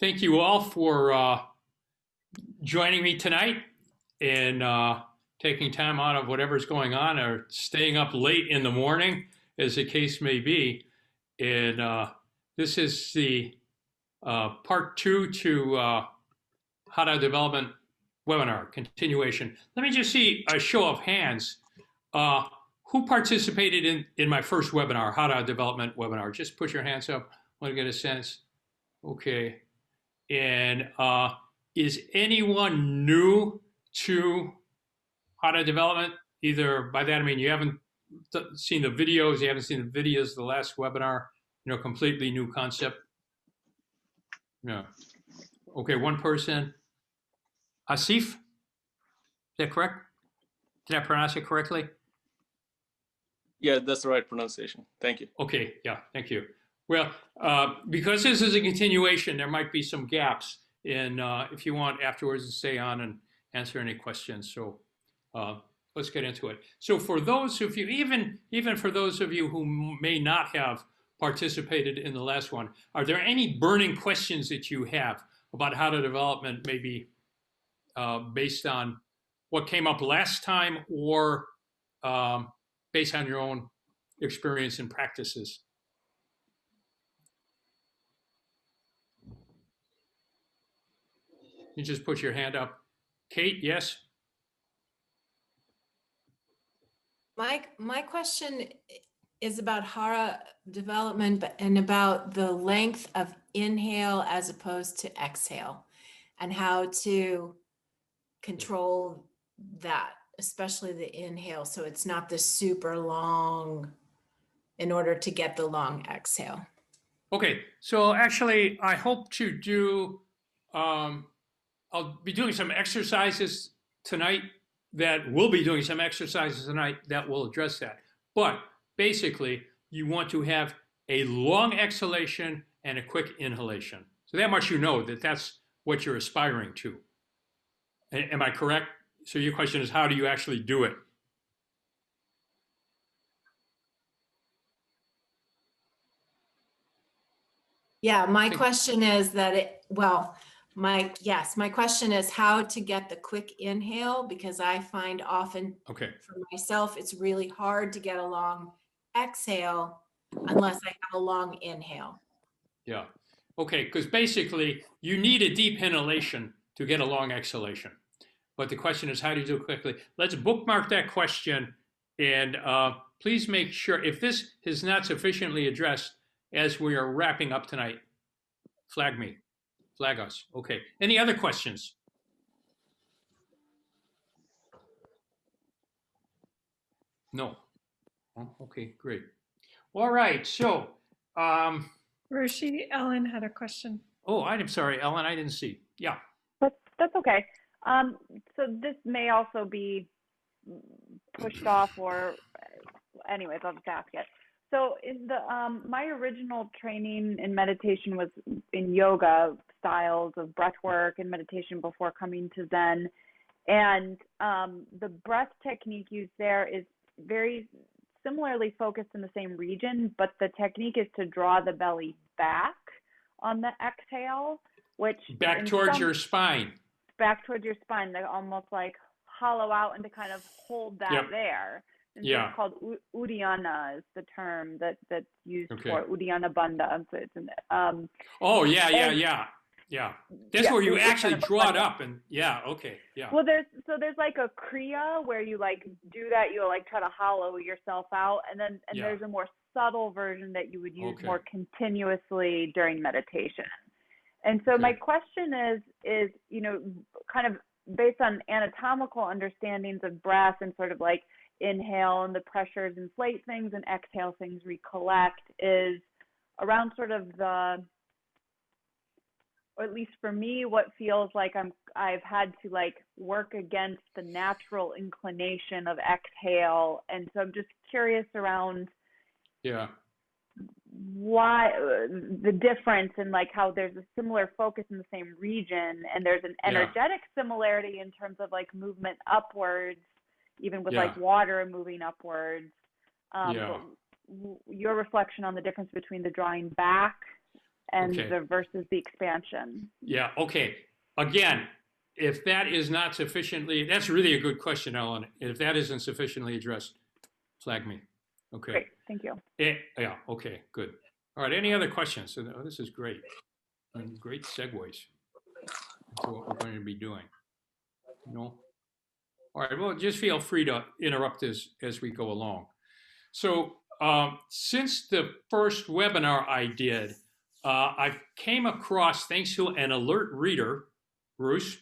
Thank you all for joining me tonight and taking time out of whatever's going on or staying up late in the morning, as the case may be. And this is the part two to Hara Development webinar continuation. Let me just see a show of hands. Uh, who participated in my first webinar, Hara Development webinar? Just put your hands up. I want to get a sense. Okay. And is anyone new to Hara Development? Either by that I mean you haven't seen the videos, you haven't seen the videos of the last webinar, completely new concept. No. Okay, one person. Asif, is that correct? Did I pronounce it correctly? Yeah, that's the right pronunciation. Thank you. Okay, yeah, thank you. Well, because this is a continuation, there might be some gaps. And if you want afterwards to stay on and answer any questions. So let's get into it. So for those of you, even for those of you who may not have participated in the last one, are there any burning questions that you have about how to development, maybe based on what came up last time or based on your own experience and practices? You just put your hand up. Kate, yes? My question is about Hara development and about the length of inhale as opposed to exhale and how to control that, especially the inhale, so it's not the super long in order to get the long exhale. Okay, so actually I hope to do, I'll be doing some exercises tonight that will address that. But basically, you want to have a long exhalation and a quick inhalation. So that much that's what you're aspiring to. Am I correct? So your question is, how do you actually do it? Yeah, my question is that my question is how to get the quick inhale, because I find often for myself, it's really hard to get a long exhale unless I have a long inhale. Yeah. Okay, because basically you need a deep inhalation to get a long exhalation. But the question is, how do you do it quickly? Let's bookmark that question, and please make sure, if this is not sufficiently addressed as we are wrapping up tonight, flag me, flag us. Okay, any other questions? No. Oh, okay, great. All right, so. Roshi, Ellen had a question. Oh, I'm sorry, Ellen, I didn't see. Yeah. That's okay. So this may also be pushed off, or anyways, I'll just ask it. So in the my original training in meditation was in yoga styles of breath work and meditation before coming to Zen. And the breath technique used there is very similarly focused in the same region, but the technique is to draw the belly back on the exhale, which back towards your spine. Back towards your spine, they almost like hollow out and to kind of hold that there. And so it's called Uddiyana is the term that's used for Uddiyana Bandha. So it's in That's where you actually draw it up and Well, there's like a kriya where you like do that, you like try to hollow yourself out, and there's a more subtle version that you would use more continuously during meditation. And so my question is, kind of based on anatomical understandings of breath and sort of like inhale and the pressures inflate things and exhale things recollect, is around sort of the, or at least for me, what feels like I've had to like work against the natural inclination of exhale. And so I'm just curious around why the difference in like how there's a similar focus in the same region and there's an energetic similarity in terms of like movement upwards, even with like water moving upwards. Your reflection on the difference between the drawing back and Okay. versus the expansion. Yeah, okay. Again, if that is not sufficiently, that's really a good question, Ellen. If that isn't sufficiently addressed, flag me. Okay. Great, thank you. Yeah, okay, good. All right, any other questions? So, this is great. And great segues into what we're going to be doing. No? All right, well, just feel free to interrupt as we go along. So since the first webinar I did, I came across, thanks to an alert reader, Bruce,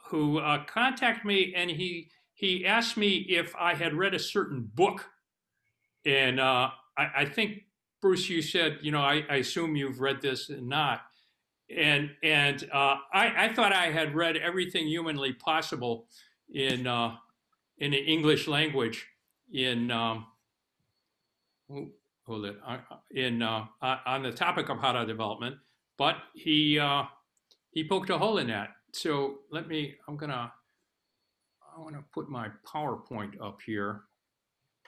who contacted me, and he asked me if I had read a certain book. And I think, Bruce, you said, I assume you've read this and not. And I thought I had read everything humanly possible in the English language hold it, on the topic of Hara development, but he poked a hole in that. So I want to put my PowerPoint up here,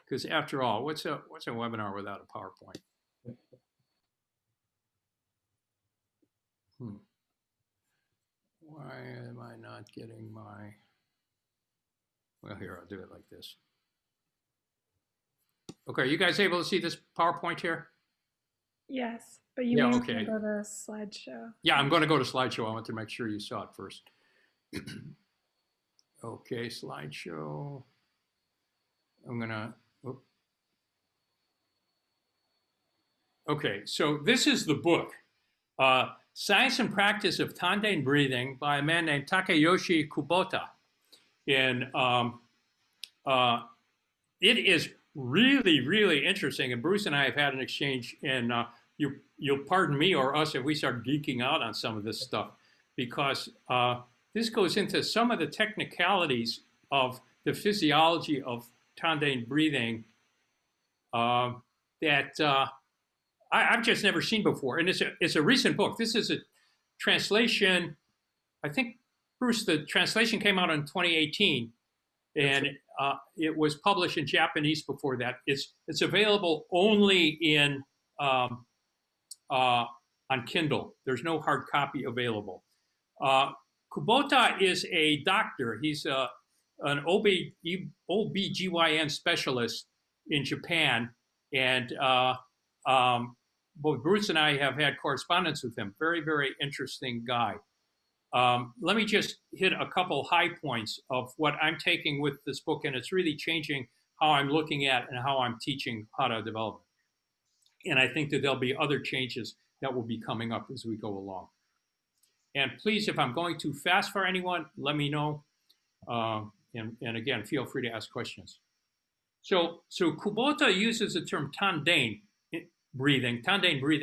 because after all, what's a webinar without a PowerPoint? Why am I not getting my, well, here, I'll do it like this. Okay, are you guys able to see this PowerPoint here? Yes, but you Yeah, may okay. want to go to slideshow. Yeah, I'm going to go to slideshow. I want to make sure you saw it first. Okay, slideshow. I'm going to, okay, so this is the book, Science and Practice of Tandem Breathing by a man named Takayoshi Kubota. And it is really, really interesting. And Bruce and I have had an exchange, and you'll pardon me or us if we start geeking out on some of this stuff, because this goes into some of the technicalities of the physiology of tandem breathing that I've just never seen before. And it's a recent book. This is a translation. I think, Bruce, the translation came out in 2018, and it was published in Japanese before that. It's available only in on Kindle. There's no hard copy available. Kubota is a doctor. He's an OB/GYN specialist in Japan, and both Bruce and I have had correspondence with him. Very, very interesting guy. Let me just hit a couple high points of what I'm taking with this book, and it's really changing how I'm looking at and how I'm teaching Hara development. And I think that there'll be other changes that will be coming up as we go along. And please, if I'm going too fast for anyone, let me know. And again, feel free to ask questions. So Kubota uses the term tandem breathing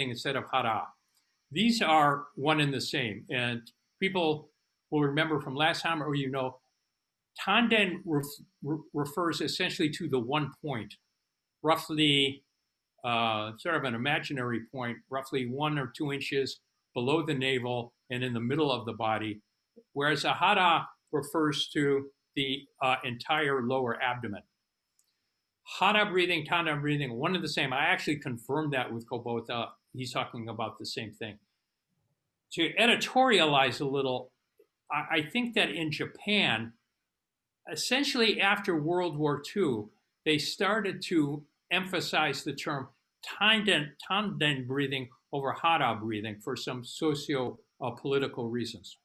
instead of Hara. These are one and the same. And people will remember from last time, or tandem refers essentially to the one point, roughly sort of an imaginary point, roughly 1 or 2 inches below the navel and in the middle of the body, whereas a Hara refers to the entire lower abdomen. Hara breathing, tandem breathing, one and the same. I actually confirmed that with Kubota. He's talking about the same thing. To editorialize a little, I think that in Japan, essentially after World War II, they started to emphasize the term tandem breathing over Hara breathing for some socio-political reasons.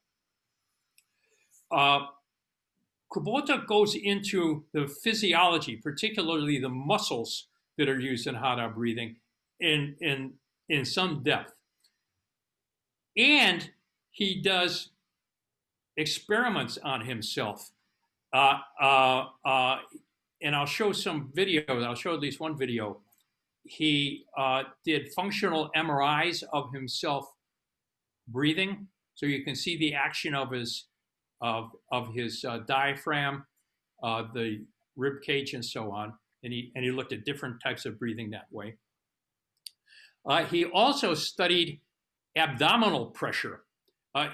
Kubota goes into the physiology, particularly the muscles that are used in Hara breathing in some depth. And he does experiments on himself. And I'll show some videos. I'll show at least one video. He did functional MRIs of himself breathing. So you can see the action of his diaphragm, the rib cage, and so on. And he looked at different types of breathing that way. He also studied abdominal pressure,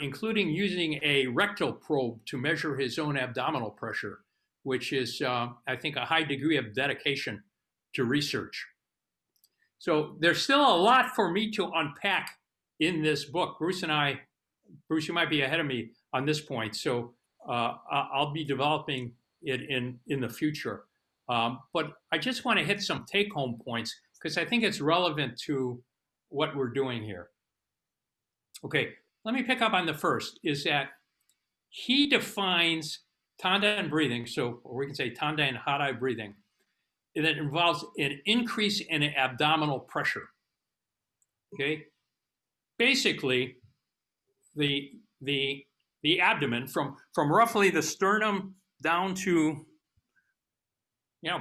including using a rectal probe to measure his own abdominal pressure, which is, I think, a high degree of dedication to research. So there's still a lot for me to unpack in this book. Bruce, you might be ahead of me on this point. So I'll be developing it in the future. But I just want to hit some take-home points because I think it's relevant to what we're doing here. Okay, let me pick up on the first, is that he defines Tandem breathing, or we can say Tandem Hara breathing, that involves an increase in abdominal pressure. Okay, basically, the abdomen from roughly the sternum down to,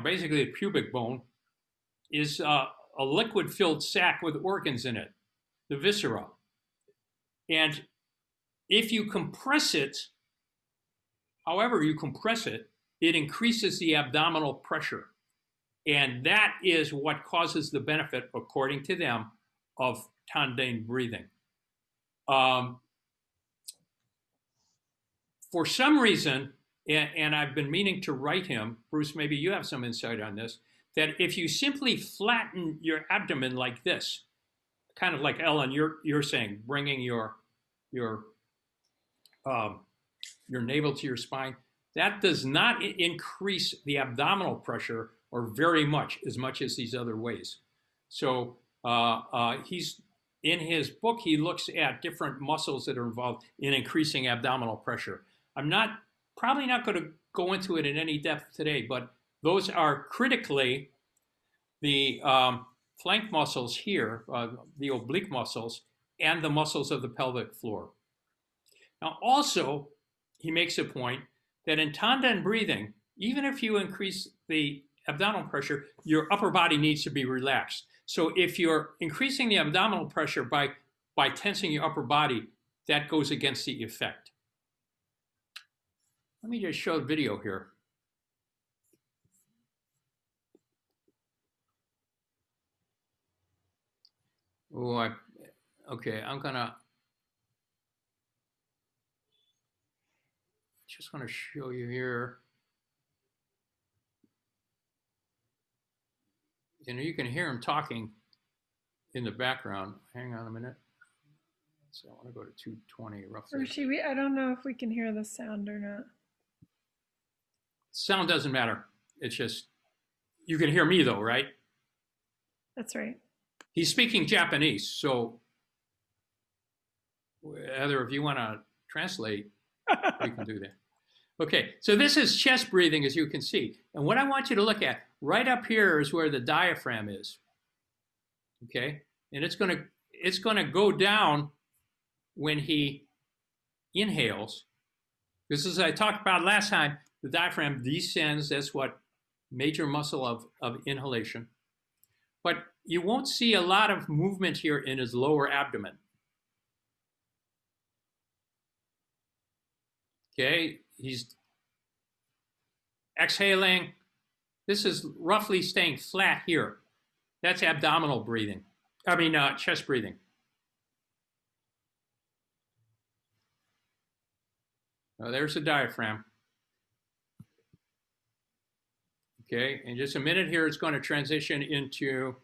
basically the pubic bone is a liquid-filled sac with organs in it, the viscera. And if you compress it, however you compress it, it increases the abdominal pressure. And that is what causes the benefit, according to them, of Tandem breathing. For some reason, and I've been meaning to write him, Bruce, maybe you have some insight on this, that if you simply flatten your abdomen like this, kind of like Ellen, you're saying, bringing your navel to your spine, that does not increase the abdominal pressure or very much as these other ways. So he's in his book, he looks at different muscles that are involved in increasing abdominal pressure. I'm probably not going to go into it in any depth today, but those are critically the flank muscles here, the oblique muscles, and the muscles of the pelvic floor. Now, also, he makes a point that in tandem breathing, even if you increase the abdominal pressure, your upper body needs to be relaxed. So if you're increasing the abdominal pressure by tensing your upper body, that goes against the effect. Let me just show the video here. Oh, okay, I'm gonna just want to show you here. You can hear him talking in the background. Hang on a minute. So I want to go to 220 roughly. Roshi, I don't know if we can hear the sound or not. Sound doesn't matter. It's just, you can hear me though, right? That's right. He's speaking Japanese, so Heather, if you want to translate, we can do that. Okay, so this is chest breathing, as you can see. And what I want you to look at, right up here is where the diaphragm is. Okay, and it's gonna go down when he inhales. This is, I talked about last time, the diaphragm descends. That's what major muscle of inhalation. But you won't see a lot of movement here in his lower abdomen. Okay, he's exhaling. This is roughly staying flat here. That's abdominal breathing. I mean, chest breathing. There's the diaphragm. Okay, in just a minute here, it's going to transition into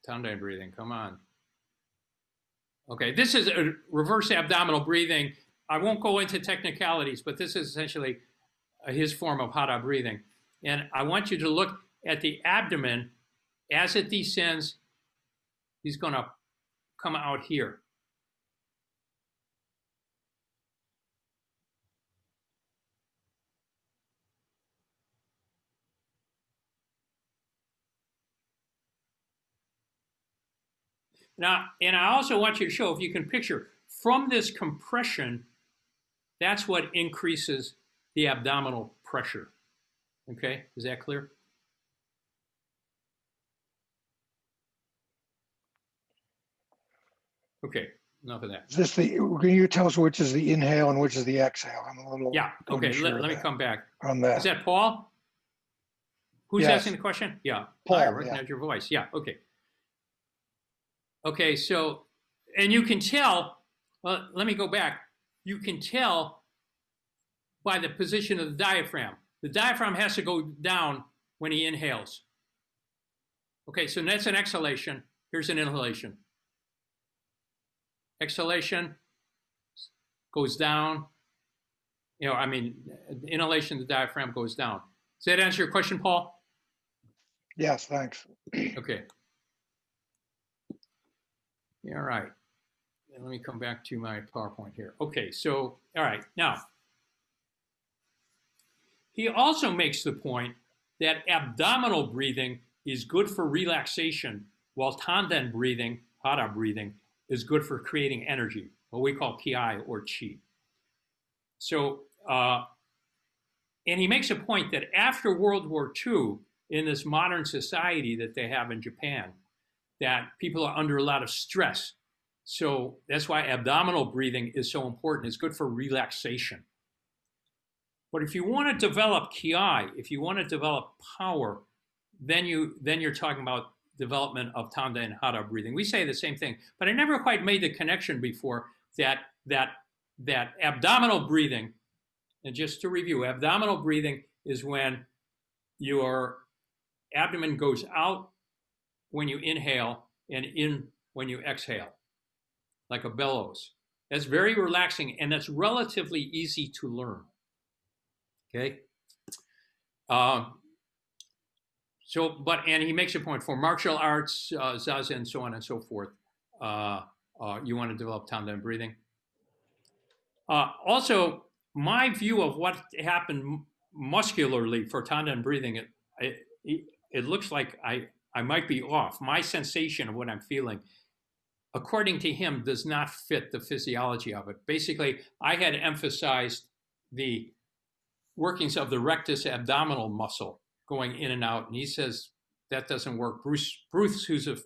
Tandem breathing. Come on. Okay, this is a reverse abdominal breathing. I won't go into technicalities, but this is essentially his form of Hara breathing. And I want you to look at the abdomen as it descends. He's going to come out here. Now, and I also want you to show, if you can picture, from this compression, that's what increases the abdominal pressure. Okay, is that clear? Okay, enough of that. Is this can you tell us which is the inhale and which is the exhale? I'm a little okay, unsure let me come back on that. Is that Paul? Who's Yes. asking the question? Yeah, Paul, I recognize your voice. Yeah, okay. Okay, so, and you can tell, let me go back. You can tell by the position of the diaphragm. The diaphragm has to go down when he inhales. Okay, so that's an exhalation. Here's an inhalation. Exhalation goes down. Inhalation, the diaphragm goes down. Does that answer your question, Paul? Yes, thanks. Okay. All right. Let me come back to my PowerPoint here. Okay, so, all right. Now, he also makes the point that abdominal breathing is good for relaxation, while tandem breathing, Hara breathing, is good for creating energy, what we call ki or chi. So, and he makes a point that after World War II, in this modern society that they have in Japan, that people are under a lot of stress. So that's why abdominal breathing is so important. It's good for relaxation. But if you want to develop ki, if you want to develop power, then you're talking about development of Tandem and Hara breathing. We say the same thing, but I never quite made the connection before that abdominal breathing, and just to review, abdominal breathing is when your abdomen goes out when you inhale and in when you exhale, like a bellows. That's very relaxing, and that's relatively easy to learn. Okay. And he makes a point for martial arts, zazen, so on and so forth. You want to develop tandem breathing. Also, my view of what happened muscularly for tandem breathing, it looks like I might be off. My sensation of what I'm feeling, according to him, does not fit the physiology of it. Basically, I had emphasized the workings of the rectus abdominal muscle going in and out, and he says that doesn't work. Bruce, who's a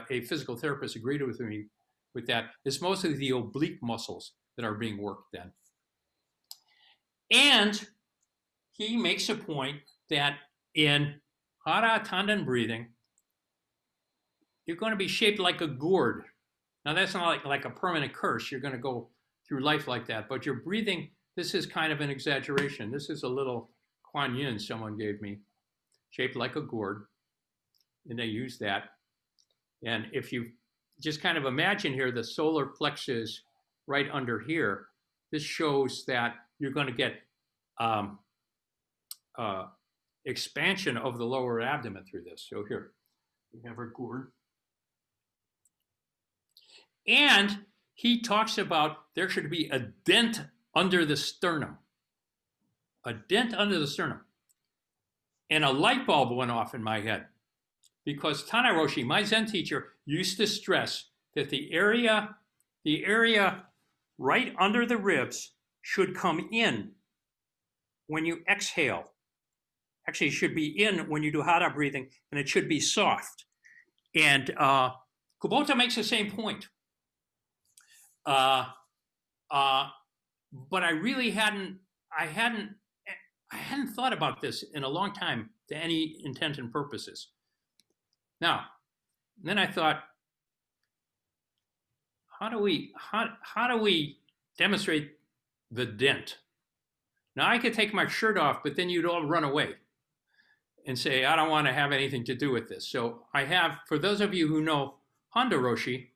physical therapist, agreed with me with that. It's mostly the oblique muscles that are being worked then. And he makes a point that in Hara tandem breathing, you're going to be shaped like a gourd. Now, that's not like a permanent curse. You're going to go through life like that, but you're breathing. This is kind of an exaggeration. This is a little Kuan Yin someone gave me, shaped like a gourd, and they use that. And if you just kind of imagine here, the solar plexus right under here, this shows that you're going to get expansion of the lower abdomen through this. So here, we have our gourd. And he talks about there should be a dent under the sternum. A dent under the sternum. And a light bulb went off in my head, because Tana Roshi, my Zen teacher, used to stress that the area right under the ribs should come in when you exhale. Actually, it should be in when you do Hara breathing, and it should be soft. And Kubota makes the same point. But I really hadn't thought about this in a long time to any intent and purposes. Now, then I thought, how do we demonstrate the dent? Now, I could take my shirt off, but then you'd all run away and say, I don't want to have anything to do with this. So I have, for those of you who know Honda Roshi,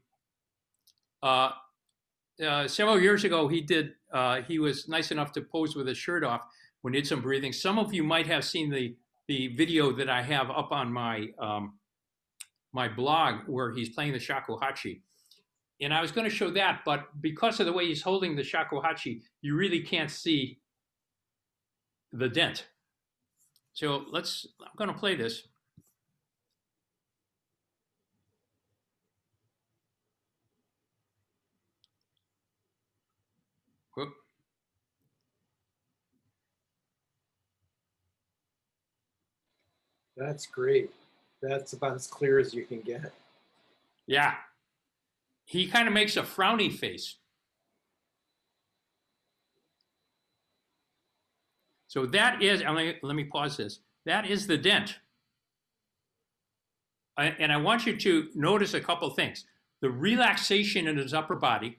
several years ago, he was nice enough to pose with his shirt off when he did some breathing. Some of you might have seen the video that I have up on my my blog where he's playing the shakuhachi. And I was going to show that, but because of the way he's holding the shakuhachi, you really can't see the dent. So I'm going to play this. Whoop. That's great. That's about as clear as you can get. Yeah. He kind of makes a frowny face. So that is, let me pause this. That is the dent. And I want you to notice a couple things. The relaxation in his upper body,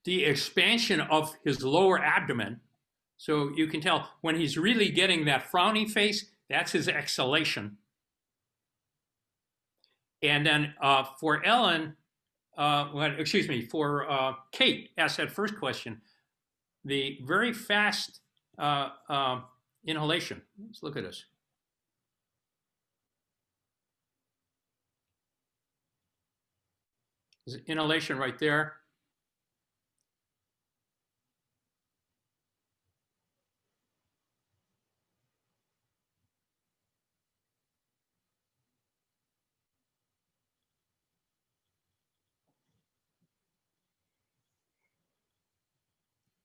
the expansion of his lower abdomen. So you can tell when he's really getting that frowny face, that's his exhalation. And then for Ellen, for Kate asked that first question, the very fast inhalation. Let's look at this. There's inhalation right there.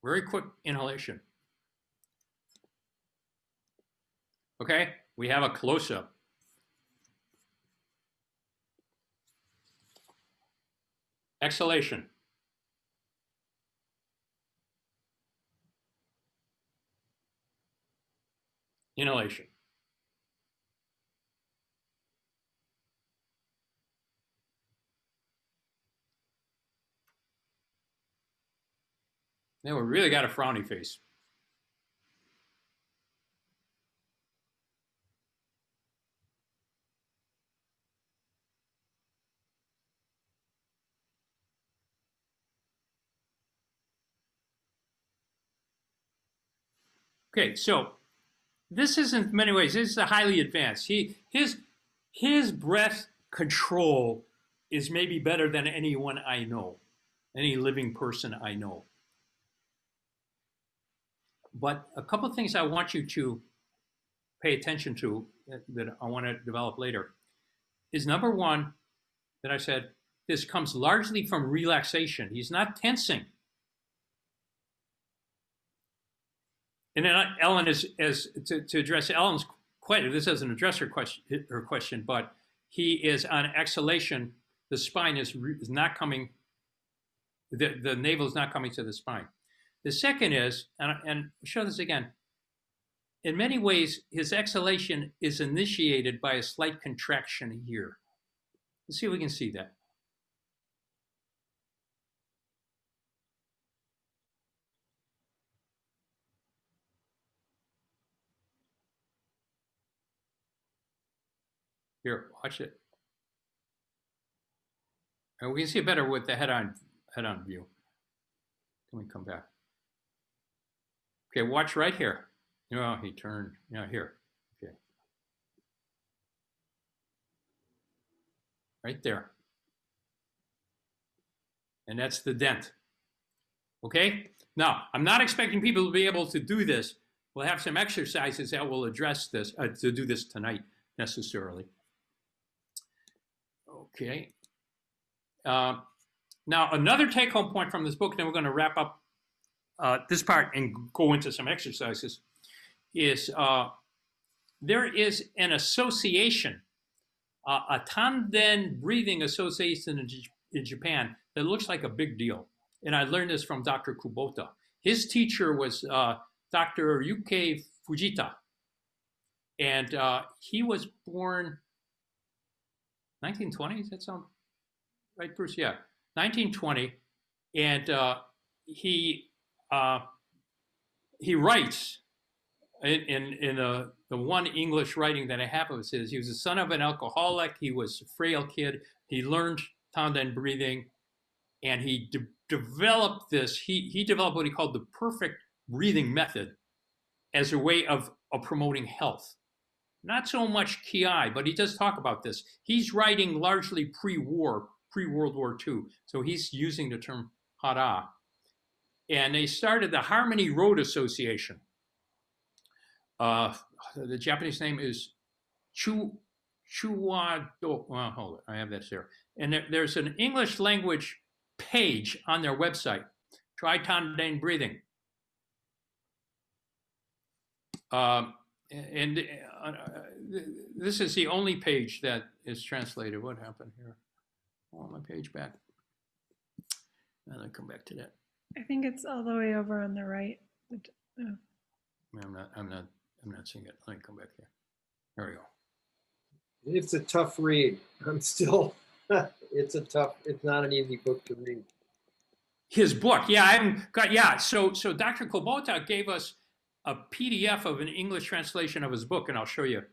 Very quick inhalation. Okay, we have a close-up. Exhalation. Inhalation. Now we really got a frowny face. Okay, so this is in many ways, this is a highly advanced. His breath control is maybe better than anyone I know, any living person I know. But a couple of things I want you to pay attention to that I want to develop later is number one, that I said, this comes largely from relaxation. He's not tensing. And then Ellen is to address Ellen's question. This doesn't address her question, but he is on exhalation. The spine is not coming. The navel is not coming to the spine. The second is, and show this again. In many ways, his exhalation is initiated by a slight contraction here. Let's see if we can see that. Here, watch it. And we can see it better with the head-on view. Can we come back? Okay, watch right here. Oh, he turned. Yeah, here. Okay. Right there. And that's the dent. Okay? Now, I'm not expecting people to be able to do this. We'll have some exercises that will address this, to do this tonight necessarily. Okay. Now, another take-home point from this book, then we're going to wrap up this part and go into some exercises, is there is an association, a Tandem Breathing association in Japan that looks like a big deal. And I learned this from Dr. Kubota. His teacher was Dr. Yuke Fujita. And he was born 1920, does that sound right, Bruce? Yeah, 1920. And he writes in the one English writing that I have of his, he was the son of an alcoholic. He was a frail kid. He learned Tandem breathing, and he developed this. He developed what he called the perfect breathing method as a way of promoting health. Not so much Ki, but he does talk about this. He's writing largely pre-war, pre-World War II. So he's using the term Hara. And they started the Harmony Road Association. The Japanese name is Chuwado. Well, hold it, I have this here. And there's an English language page on their website. Try Tandem Breathing. This is the only page that is translated. What happened here? I want my page back. And then come back to that. I think it's all the way over on the right. Oh. I'm not seeing it. Let me come back here. There we go. It's a tough read. I'm still, it's not an easy book to read. His book, yeah, I haven't got, yeah. So Dr. Kubota gave us a PDF of an English translation of his book, and I'll show you a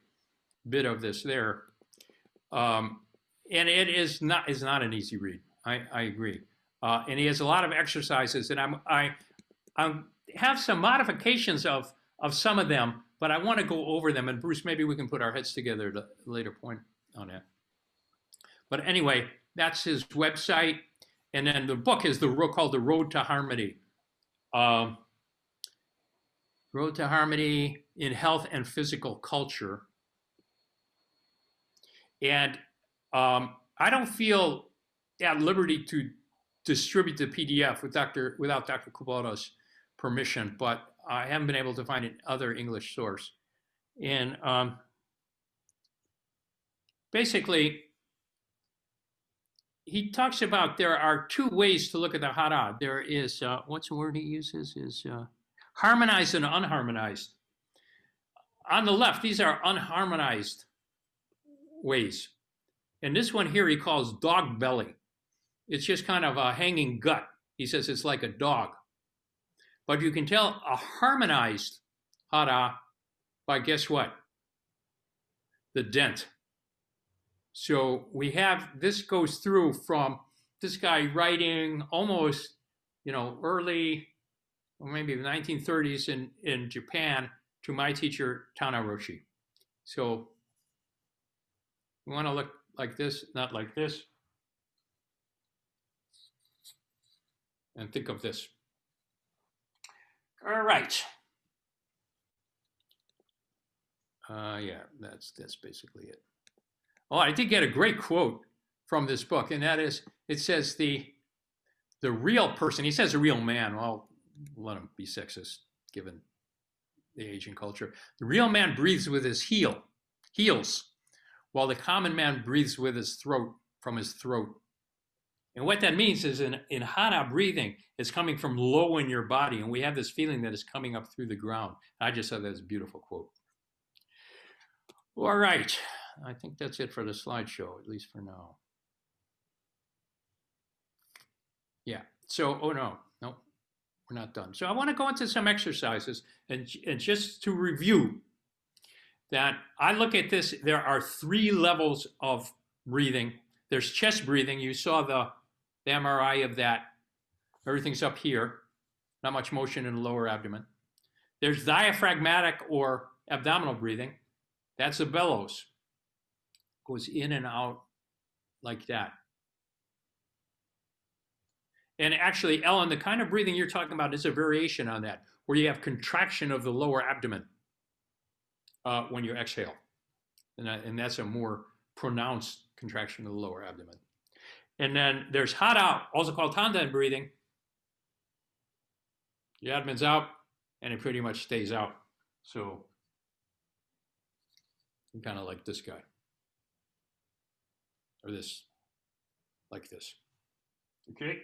bit of this there. And it is not an easy read. I agree. And he has a lot of exercises, and I have some modifications of some of them, but I want to go over them. And Bruce, maybe we can put our heads together at a later point on that. But anyway, that's his website. And then the book is called The Road to Harmony. Road to Harmony in Health and Physical Culture. And I don't feel at liberty to distribute the PDF without Dr. Kubota's permission, but I haven't been able to find another English source. And basically, he talks about there are two ways to look at the Hara. There is, what's the word he uses? Is harmonized and unharmonized. On the left, these are unharmonized ways. And this one here he calls dog belly. It's just kind of a hanging gut. He says it's like a dog. But you can tell a harmonized Hara by, guess what? The dent. So we have, this goes through from this guy writing almost, early, or maybe the 1930s in Japan to my teacher, Tana Roshi. So we want to look like this, not like this. And think of this. All right. Yeah, that's basically it. Oh, I did get a great quote from this book, and that is, it says the real person, he says a real man, well, let him be sexist given the Asian culture. The real man breathes with his heels, while the common man breathes with his throat, from his throat. And what that means is in Hara breathing, it's coming from low in your body, and we have this feeling that it's coming up through the ground. I just thought that was a beautiful quote. All right. I think that's it for the slideshow, at least for now. Yeah, so, oh no, we're not done. So I want to go into some exercises and just to review that I look at this, there are 3 levels of breathing. There's chest breathing. You saw the MRI of that. Everything's up here, not much motion in the lower abdomen. There's diaphragmatic or abdominal breathing. That's the bellows. Goes in and out like that. And actually, Ellen, the kind of breathing you're talking about is a variation on that, where you have contraction of the lower abdomen when you exhale. And that's a more pronounced contraction of the lower abdomen. And then there's Hara, also called Tandem Breathing. The abdomen's out, and it pretty much stays out. So, kind of like this guy. Or this, like this. Okay.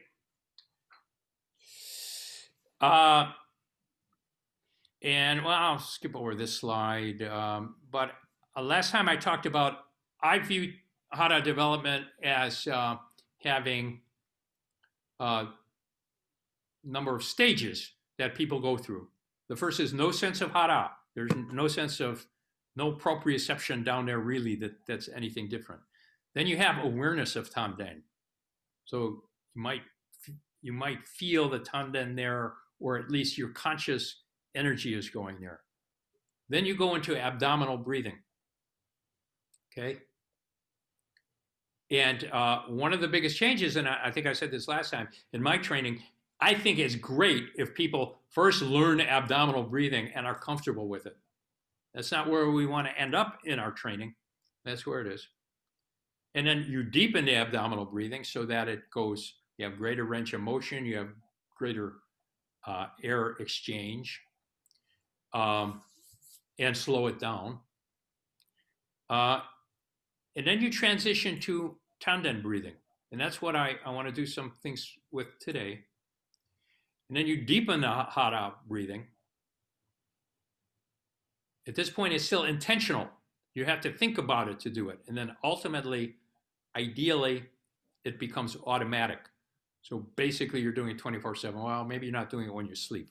And well, I'll skip over this slide. But last time I talked about, I viewed Hara development as having a number of stages that people go through. The first is no sense of Hara. There's no sense of, no proprioception down there really that's anything different. Then you have awareness of Tanden. So you might feel the Tanden there, or at least your conscious energy is going there. Then you go into abdominal breathing. Okay. And one of the biggest changes, and I think I said this last time, in my training, I think it's great if people first learn abdominal breathing and are comfortable with it. That's not where we want to end up in our training. That's where it is. And then you deepen the abdominal breathing so that it goes, you have greater range of motion, you have greater air exchange, and slow it down. And then you transition to Tandem breathing. And that's what I want to do some things with today. And then you deepen the Hara breathing. At this point, it's still intentional. You have to think about it to do it. And then ultimately, ideally, it becomes automatic. So basically you're doing it 24/7. Well, maybe you're not doing it when you sleep.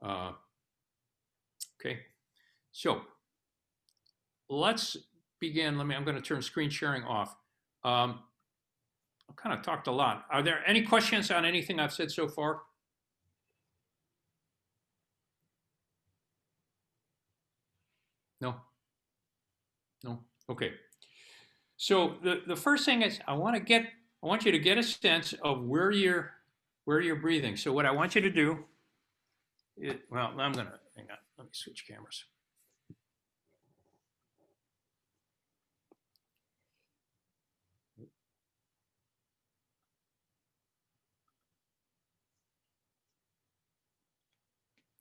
Okay, so let's begin. I'm going to turn screen sharing off. I've kind of talked a lot. Are there any questions on anything I've said so far? No? No? Okay. So the first thing is I want you to get a sense of where you're breathing. So what I want you to do is, well, I'm going to, hang on, let me switch cameras.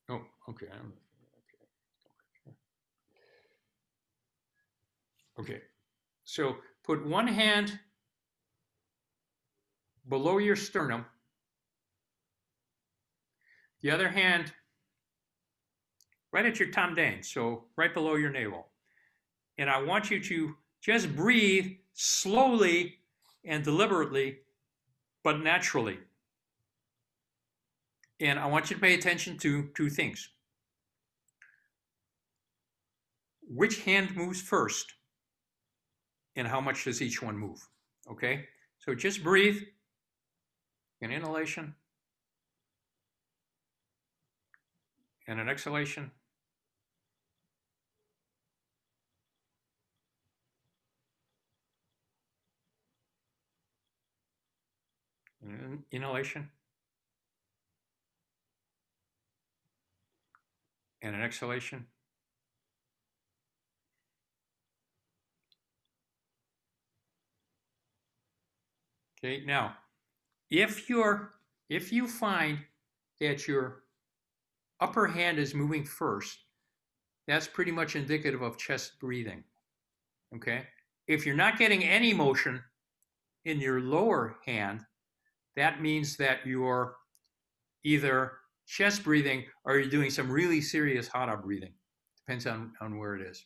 Oh, okay. Okay. So put one hand below your sternum, the other hand right at your tandem, so right below your navel. And I want you to just breathe slowly and deliberately, but naturally. And I want you to pay attention to two things. Which hand moves first? And how much does each one move? Okay? So just breathe. An inhalation. And an exhalation. An inhalation. And an exhalation. Okay, now, if you find that your upper hand is moving first, that's pretty much indicative of chest breathing. Okay? If you're not getting any motion in your lower hand, that means that you're either chest breathing or you're doing some really serious Hara breathing. Depends on where it is.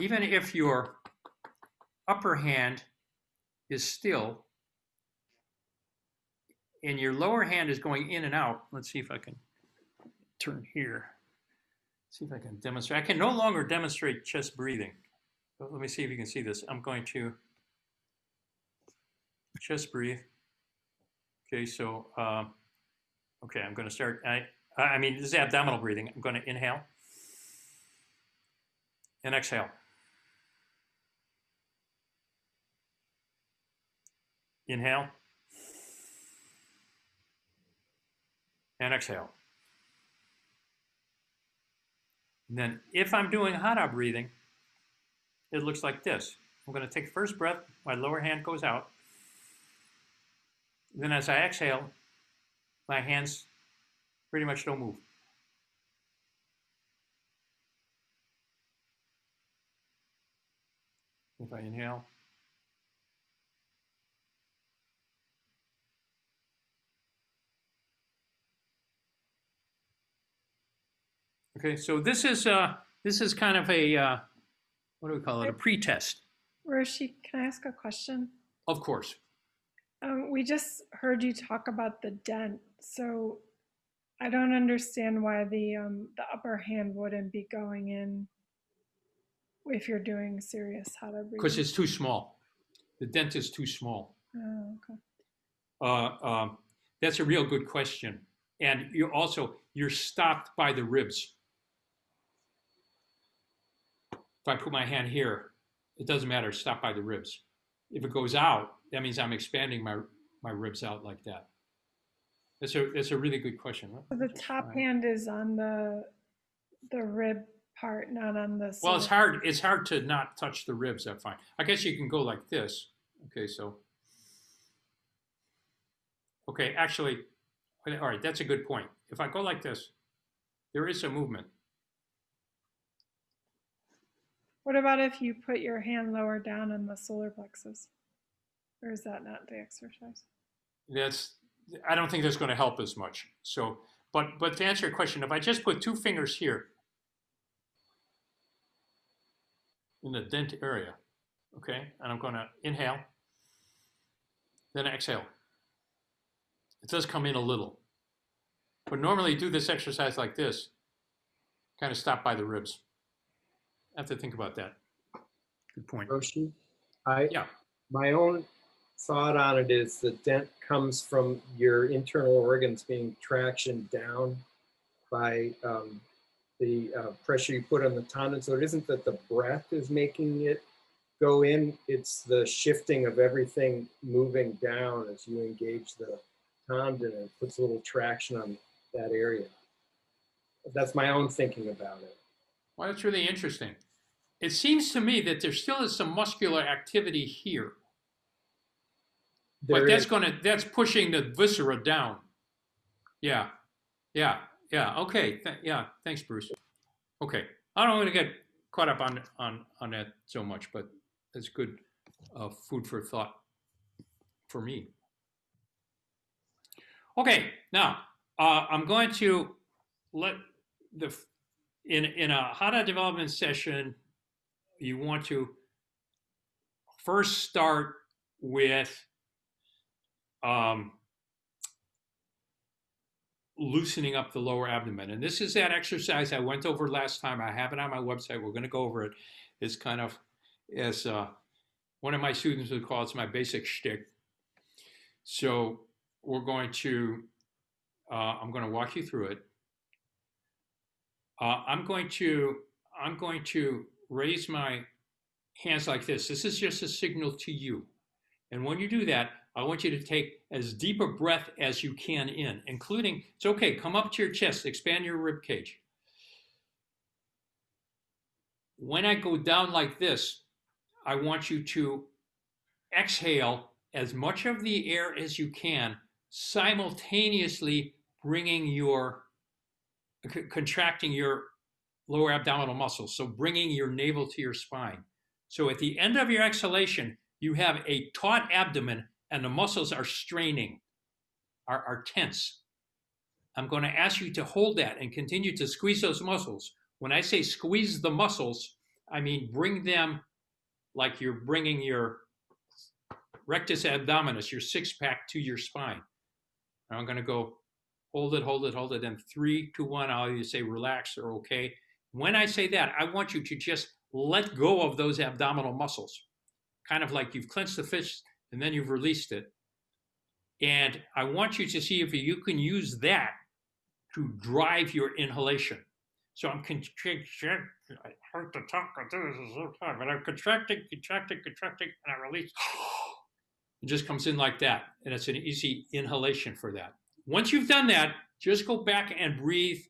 Even if your upper hand is still and your lower hand is going in and out, let's see if I can turn here. See if I can demonstrate. I can no longer demonstrate chest breathing. But let me see if you can see this. I'm going to chest breathe. Okay, so, okay, I'm going to start. I mean, this is abdominal breathing. I'm going to inhale and exhale. Inhale and exhale. And then if I'm doing Hara breathing, it looks like this. I'm going to take the first breath, my lower hand goes out. Then as I exhale, my hands pretty much don't move. If I inhale, okay, so this is kind of a what do we call it? A pre-test. Roshi, can I ask a question? Of course. We just heard you talk about the dent, so I don't understand why the upper hand wouldn't be going in if you're doing serious Hara breathing. Because it's too small. The dent is too small. Oh, okay. That's a real good question. And you're stopped by the ribs. If I put my hand here, it doesn't matter, it's stopped by the ribs. If it goes out, that means I'm expanding my ribs out like that. That's a really good question. So the top hand is on the rib part, not on the Well, it's hard to not touch the ribs, I find. I guess you can go like this. Okay, so. Okay, actually, all right, that's a good point. If I go like this, there is some movement. What about if you put your hand lower down on the solar plexus? Or is that not the exercise? I don't think that's going to help as much. So, but to answer your question, if I just put two fingers here in the dent area, okay, and I'm going to inhale then exhale. It does come in a little. But normally do this exercise like this, kind of stop by the ribs. I have to think about that. Good point. Roshi, Yeah. my own thought on it is the dent comes from your internal organs being traction down by the pressure you put on the tendon. So it isn't that the breath is making it go in, it's the shifting of everything moving down as you engage the tendon, and it puts a little traction on that area. That's my own thinking about it. Well, that's really interesting. It seems to me that there still is some muscular activity here, but that's pushing the viscera down. Yeah. Okay. Yeah. Thanks, Bruce. Okay. I don't want to get caught up on that so much, but that's good food for thought for me. Okay. Now I'm going to let in a Hara development session, you want to first start with loosening up the lower abdomen. And this is that exercise I went over last time. I have it on my website. We're going to go over it. It's kind of, as one of my students would call it, it's my basic shtick. So we're going to, I'm going to walk you through it. I'm going to raise my hands like this. This is just a signal to you. And when you do that, I want you to take as deep a breath as you can in, including, it's okay, come up to your chest, expand your rib cage. When I go down like this, I want you to exhale as much of the air as you can, simultaneously contracting your lower abdominal muscles. So bringing your navel to your spine. So at the end of your exhalation, you have a taut abdomen and the muscles are straining, are tense. I'm going to ask you to hold that and continue to squeeze those muscles. When I say squeeze the muscles, I mean bring them like you're bringing your rectus abdominis, your six-pack, to your spine. And I'm going to go hold it, and 3, 2, 1, I'll either say relax or okay. When I say that, I want you to just let go of those abdominal muscles, kind of like you've clenched the fist and then you've released it. And I want you to see if you can use that to drive your inhalation. So I'm contracting, I hard to talk, this is so hard, but I'm contracting, and I release. It just comes in like that, and it's an easy inhalation for that. Once you've done that, just go back and breathe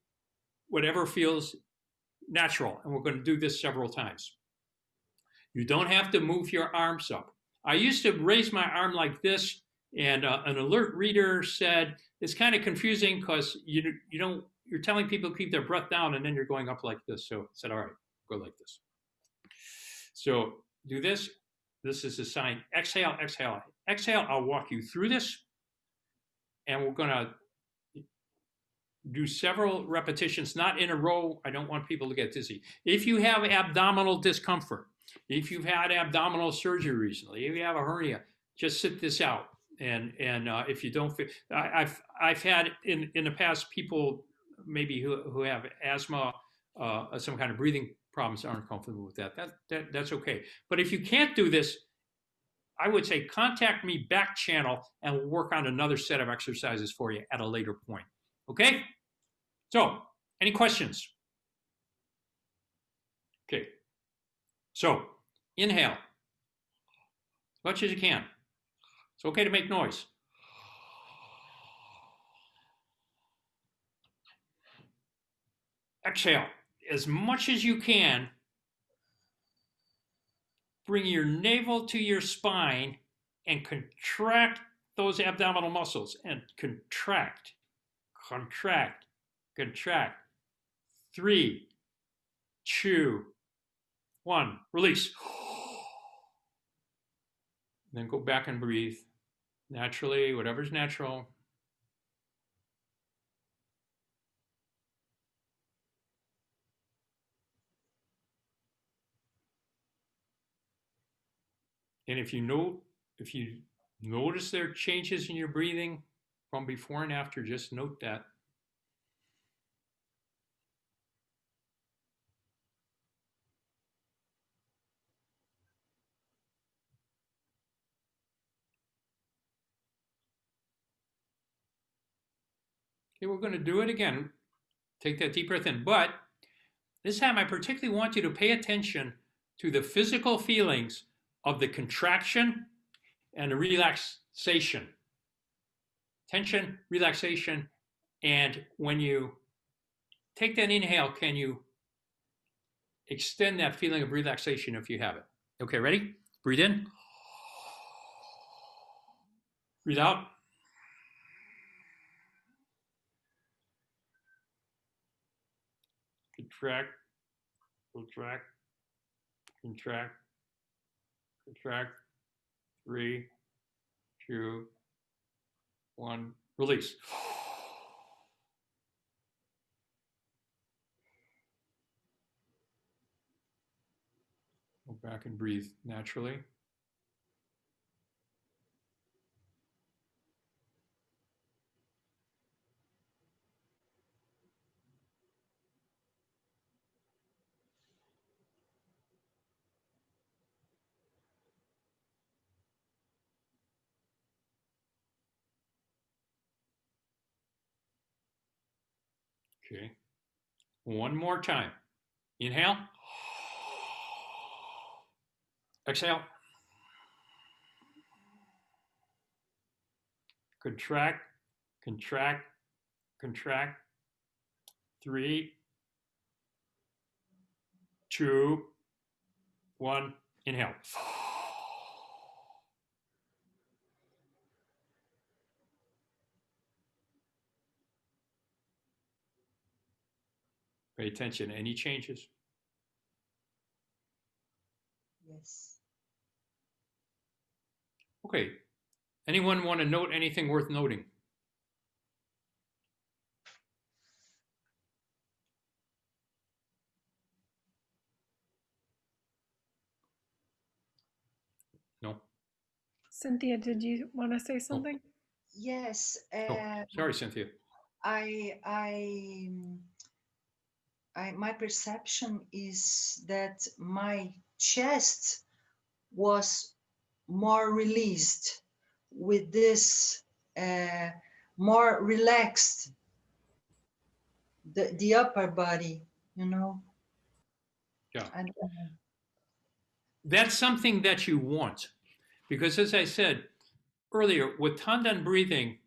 whatever feels natural, and we're going to do this several times. You don't have to move your arms up. I used to raise my arm like this, and an alert reader said it's kind of confusing because you're telling people to keep their breath down, and then you're going up like this. So I said, all right, go like this. So do this. This is a sign. Exhale, exhale, exhale. I'll walk you through this, and we're going to do several repetitions, not in a row. I don't want people to get dizzy. If you have abdominal discomfort, if you've had abdominal surgery recently, if you have a hernia, just sit this out. And if you don't feel, I've had in the past people maybe who have asthma, some kind of breathing problems, aren't comfortable with that. That's okay. But if you can't do this, I would say contact me back channel and we'll work on another set of exercises for you at a later point. Okay? So, any questions? Okay. So, inhale as much as you can. It's okay to make noise. Exhale as much as you can. Bring your navel to your spine and contract those abdominal muscles and contract, contract, contract. 3, 2, 1, release. Then go back and breathe naturally, whatever's natural. And if you Notice there are changes in your breathing from before and after. Just note that. Okay, we're going to do it again. Take that deep breath in. But this time, I particularly want you to pay attention to the physical feelings of the contraction and the relaxation. Tension, relaxation, and when you take that inhale, can you extend that feeling of relaxation if you have it? Okay, ready? Breathe in. Breathe out. Contract, contract, contract, contract. 3, 2, 1. Release. Go back and breathe naturally. Okay. One more time. Inhale. Exhale. Contract, contract, contract. 3, 2, 1. Inhale. Pay attention. Any changes? Yes. Okay. Anyone want to note anything worth noting? No? Cynthia, did you want to say something? Yes. Oh, sorry, Cynthia. My perception is that my chest was more released with this, more relaxed, the upper body, you know. Yeah. And, That's something that you want. Because as I said earlier, with Tandem breathing,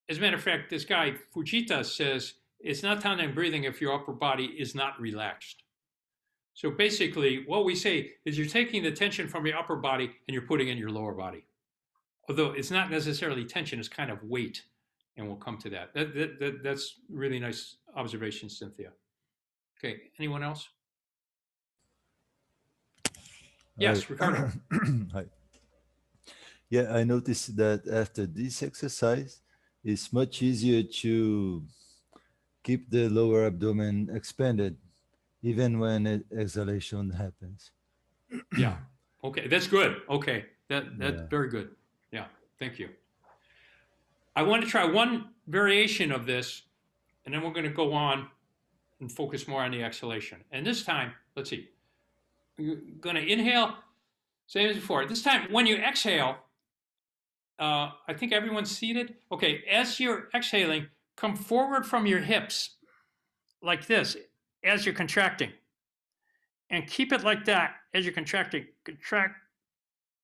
as a matter of fact, this guy Fujita says it's not Tandem breathing if your upper body is not relaxed. So basically, what we say is you're taking the tension from your upper body and you're putting it in your lower body. Although it's not necessarily tension, it's kind of weight. And we'll come to that. That's really nice observation, Cynthia. Okay, anyone else? Yes, Hi. Ricardo. Hi. Yeah, I noticed that after this exercise, it's much easier to keep the lower abdomen expanded, even when exhalation happens. Yeah. Okay, that's good. Okay, that's Yeah. very good. Yeah, thank you. I want to try one variation of this, and then we're going to go on and focus more on the exhalation. And this time, let's see. You're going to inhale, same as before. This time, when you exhale, I think everyone's seated. Okay, as you're exhaling, come forward from your hips like this as you're contracting. And keep it like that as you're contracting. Contract,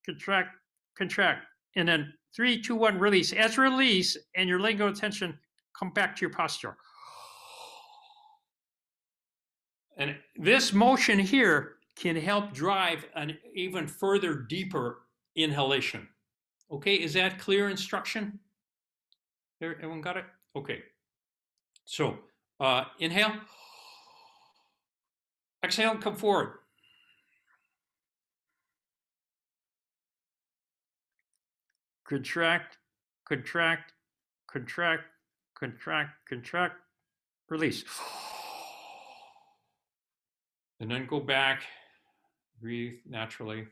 contract, contract. And then 3, 2, 1, release. As release and you're letting go of tension, come back to your posture. And this motion here can help drive an even further deeper inhalation. Okay, is that clear instruction? Everyone got it? Okay. So inhale. Exhale, come forward. Contract, contract, contract, contract, contract, release. And then go back, breathe naturally.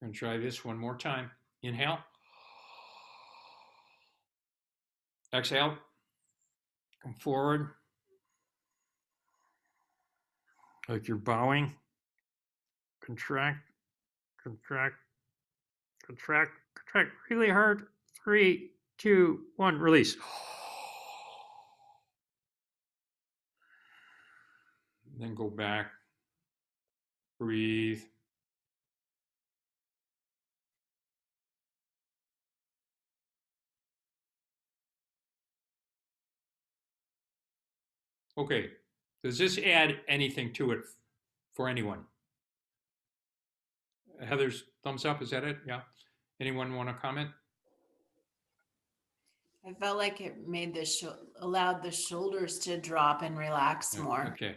I'm going to try this one more time. Inhale. Exhale. Come forward. Like you're bowing. Contract, contract, contract, contract really hard. 3, 2, 1, release. Then go back. Breathe. Okay. Does this add anything to it for anyone? Heather's thumbs up. Is that it? Yeah. Anyone want to comment? I felt like it made allowed the shoulders to drop and relax more. Okay.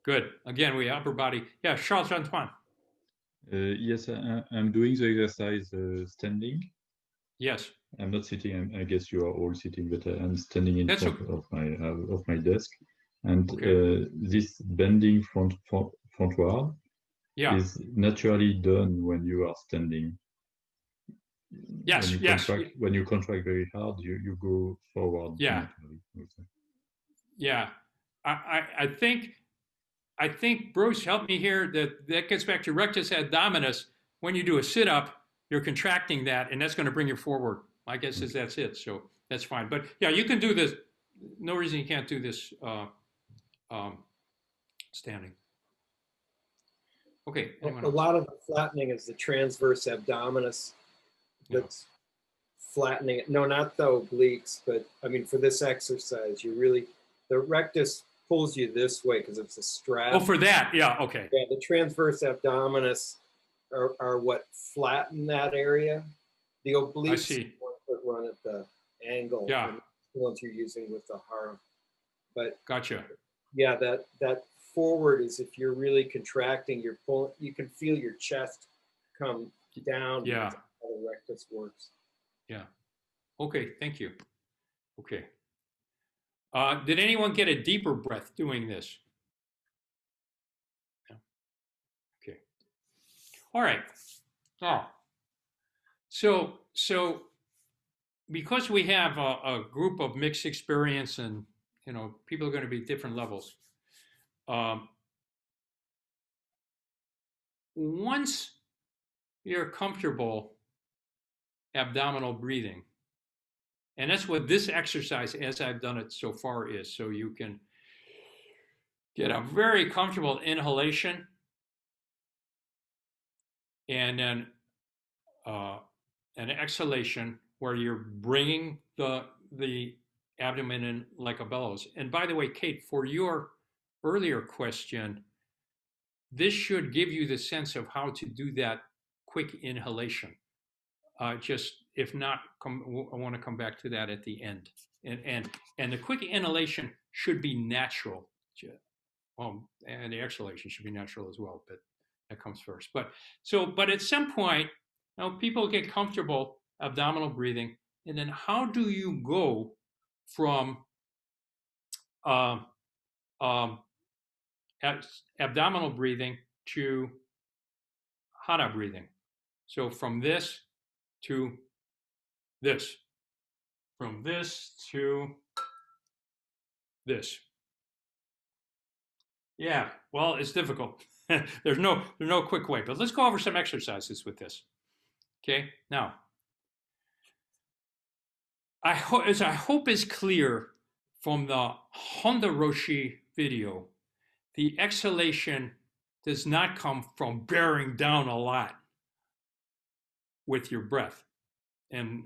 Good. Again, we upper body. Yeah, Charles Antoine. Yes, I'm doing the exercise standing. Yes. I'm not sitting. I guess you are all sitting, but I'm standing in That's front okay. of my desk, and Okay. this bending frontward Yeah. is naturally done when you are standing. Yes. When you contract very hard, you go forward. Yeah. Naturally. Yeah. I think Bruce helped me here. That gets back to rectus abdominis. When you do a sit up, you're contracting that, and that's going to bring you forward. My guess is that's it. So that's fine. But yeah, you can do this. No reason you can't do this standing. Okay. A lot of the flattening is the transverse abdominis that's flattening it. No, not the obliques, but I mean, for this exercise, the rectus pulls you this way because it's a strap. Oh, for that. Yeah. Okay. Yeah, the transverse abdominis are what flatten that area. The obliques I see. run at the angle. Yeah. The ones you're using with the Hara. But gotcha. Yeah, that forward is if you're really contracting, you're pulling. You can feel your chest come down. Yeah. How the rectus works. Yeah. Okay. Thank you. Okay. Did anyone get a deeper breath doing this? Yeah. Okay. All right. So because we have a group of mixed experience and, people are going to be different levels. Once you're comfortable abdominal breathing, and that's what this exercise, as I've done it so far, is. So you can get a very comfortable inhalation and then an exhalation where you're bringing the abdomen in like a bellows. And by the way, Kate, for your earlier question, this should give you the sense of how to do that quick inhalation. Just if not, I want to come back to that at the end. And the quick inhalation should be natural. And the exhalation should be natural as well, but that comes first. But at some point, people get comfortable abdominal breathing, and then how do you go from abdominal breathing to Hara breathing? So from this to this, from this to this. Yeah, well, it's difficult. There's no quick way, but let's go over some exercises with this. Okay, now, as I hope is clear from the Honda Roshi video, the exhalation does not come from bearing down a lot with your breath. And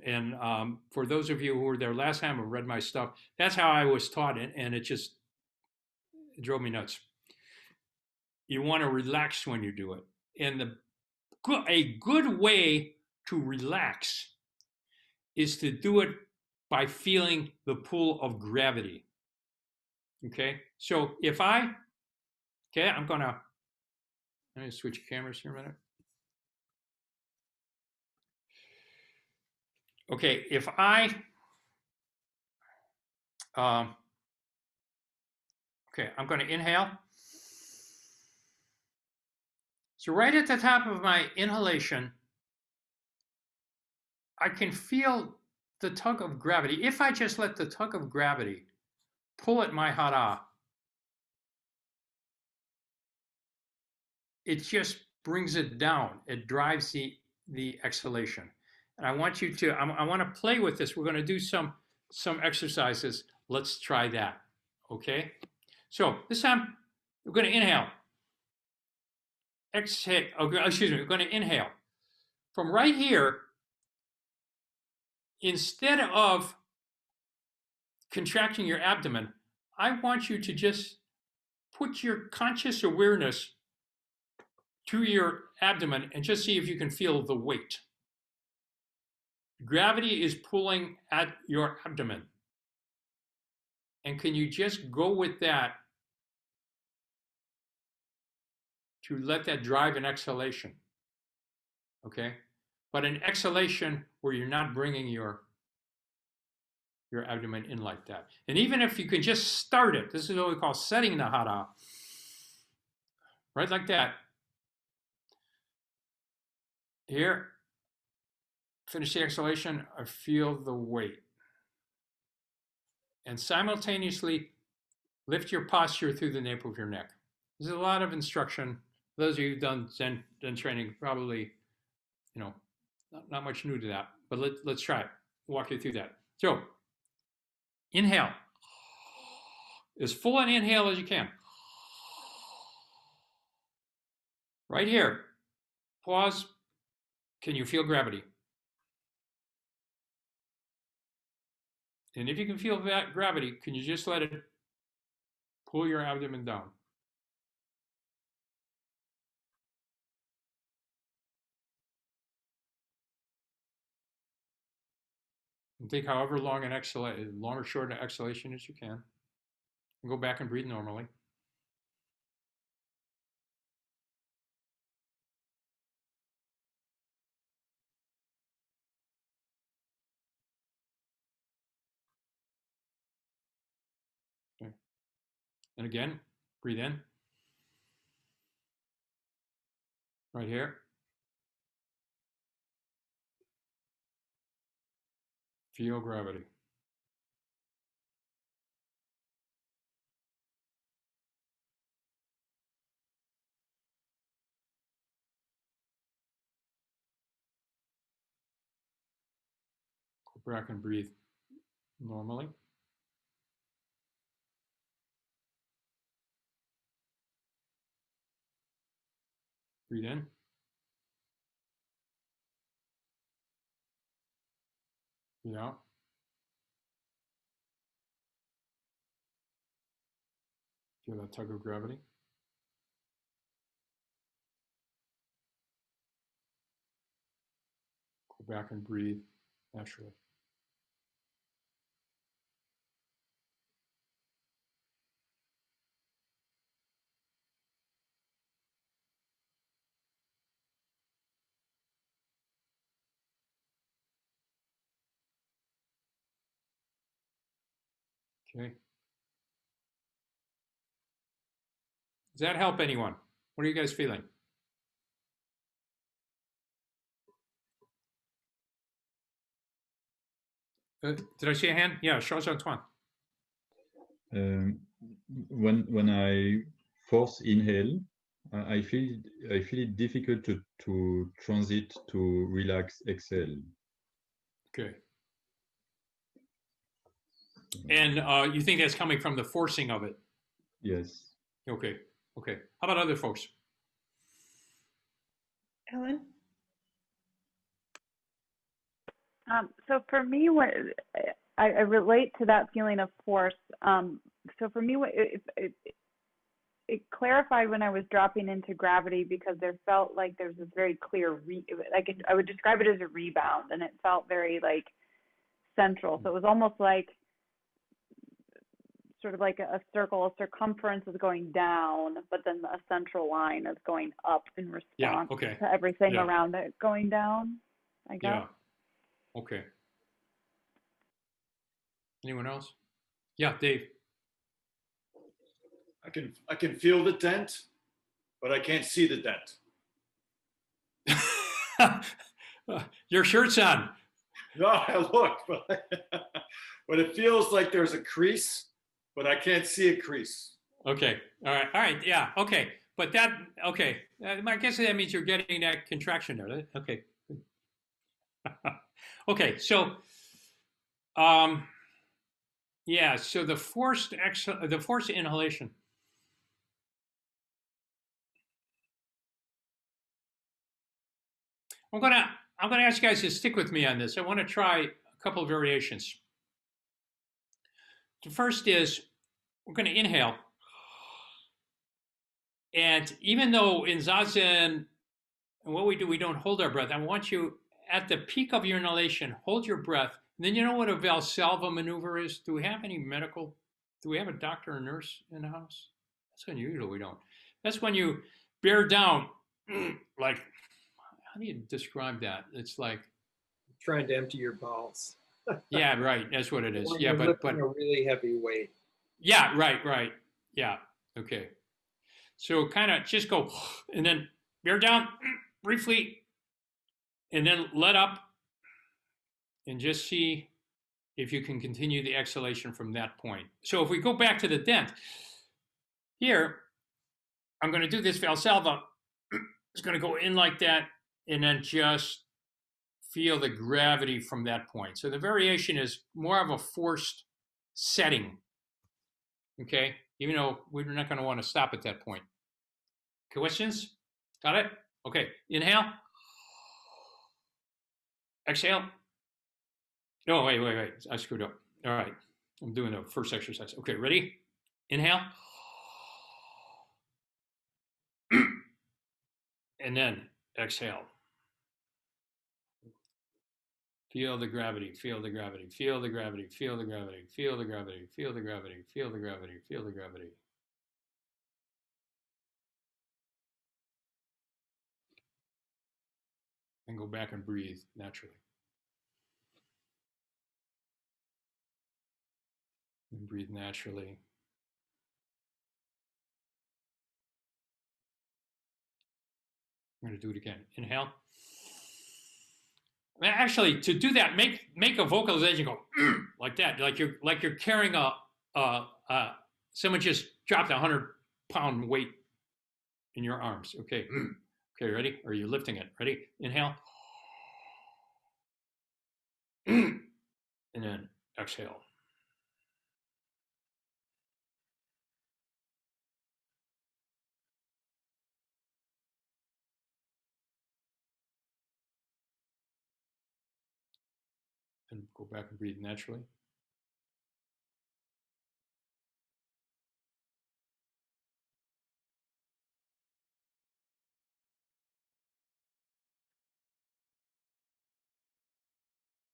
for those of you who were there last time or read my stuff, that's how I was taught it, and it drove me nuts. You want to relax when you do it. And a good way to relax is to do it by feeling the pull of gravity. Okay? So let me switch cameras here a minute. Okay, if I'm going to inhale. So right at the top of my inhalation, I can feel the tug of gravity. If I just let the tug of gravity pull at my hara, it just brings it down. It drives the exhalation. And I want you to, I want to play with this. We're going to do some exercises. Let's try that. Okay? So this time we're going to inhale. Exhale. Oh, excuse me. We're going to inhale. From right here, instead of contracting your abdomen, I want you to just put your conscious awareness to your abdomen and just see if you can feel the weight. Gravity is pulling at your abdomen. And can you just go with that to let that drive an exhalation? Okay? But an exhalation where you're not bringing your abdomen in like that. And even if you can just start it, this is what we call setting the hara. Right like that. Here, finish the exhalation, I feel the weight. And simultaneously lift your posture through the nape of your neck. There's a lot of instruction. Those of you who've done Zen training, probably, not much new to that, but let's try it. Walk you through that. So, inhale. As full an inhale as you can. Right here. Pause. Can you feel gravity? And if you can feel that gravity, can you just let it pull your abdomen down? And take however long an exhalation, long or short an exhalation as you can. And go back and breathe normally. Okay. And again, breathe in. Right here. Feel gravity. Go back and breathe normally. Breathe in. Breathe out. Feel that tug of gravity. Go back and breathe naturally. Okay. Does that help anyone? What are you guys feeling? Did I see a hand? Yeah, show us Antoine. When I force inhale, I feel it difficult to transit to relax exhale. Okay. And you think that's coming from the forcing of it? Yes. Okay. Okay. How about other folks? Ellen? So for me, what I relate to that feeling of force. So for me, it clarified when I was dropping into gravity, because there felt like there's this very clear, I would describe it as a rebound, and it felt very like central. So it was almost like sort of like a circle, a circumference is going down, but then a central line is going up in response to everything around it going down, I guess. Yeah. Okay. Anyone else? Yeah, Dave. I can feel the dent, but I can't see the dent. Your shirt's on. No, I looked, but it feels like there's a crease, but I can't see a crease. Okay. All right. Yeah. Okay. But that, okay. I guess that means you're getting that contraction there. Okay. Okay. So, yeah. So the forced inhalation. I'm gonna ask you guys to stick with me on this. I want to try a couple of variations. The first is we're going to inhale. And even though in Zazen, what we do, we don't hold our breath. I want you at the peak of your inhalation, hold your breath. And then you know what a Valsalva maneuver is? Do we have a doctor or nurse in the house? That's unusual, we don't. That's when you bear down, like, how do you describe that? It's like Trying to empty your bowels. yeah, right. That's what it is. When Yeah, you're but lifting a really heavy weight. yeah, right. Yeah. Okay. So kind of just go and then bear down briefly and then let up and just see if you can continue the exhalation from that point. So if we go back to the dent, here, I'm going to do this Valsalva. It's going to go in like that and then just feel the gravity from that point. So the variation is more of a forced setting, okay? Even though we're not going to want to stop at that point. Questions? Got it? Okay, inhale. Exhale. No, wait. I screwed up. All right, I'm doing the first exercise. Okay, ready? Inhale. And then exhale. Feel the gravity, feel the gravity, feel the gravity, feel the gravity, feel the gravity, feel the gravity, feel the gravity, feel the gravity. And go back and breathe naturally. And breathe naturally. I'm going to do it again. Inhale. Actually, to do that, make a vocalization go like that, like you're carrying someone just dropped 100-pound weight in your arms. Okay, okay, ready? Are you lifting it? Ready? Inhale, and then exhale. And go back and breathe naturally.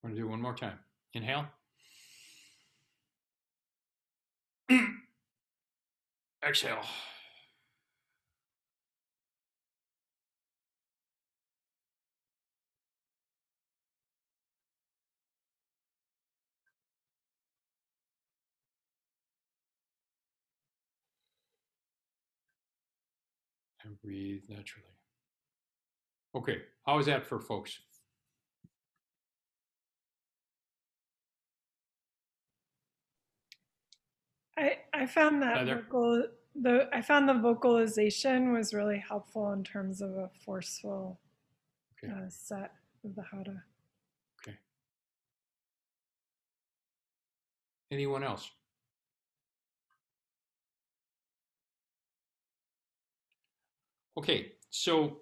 I'm going to do it one more time. Inhale. Exhale. And breathe naturally. Okay, how is that for folks? I found that Heather? I found the vocalization was really helpful in terms of a forceful Okay. set of the Hara. Okay. Anyone else? Okay, so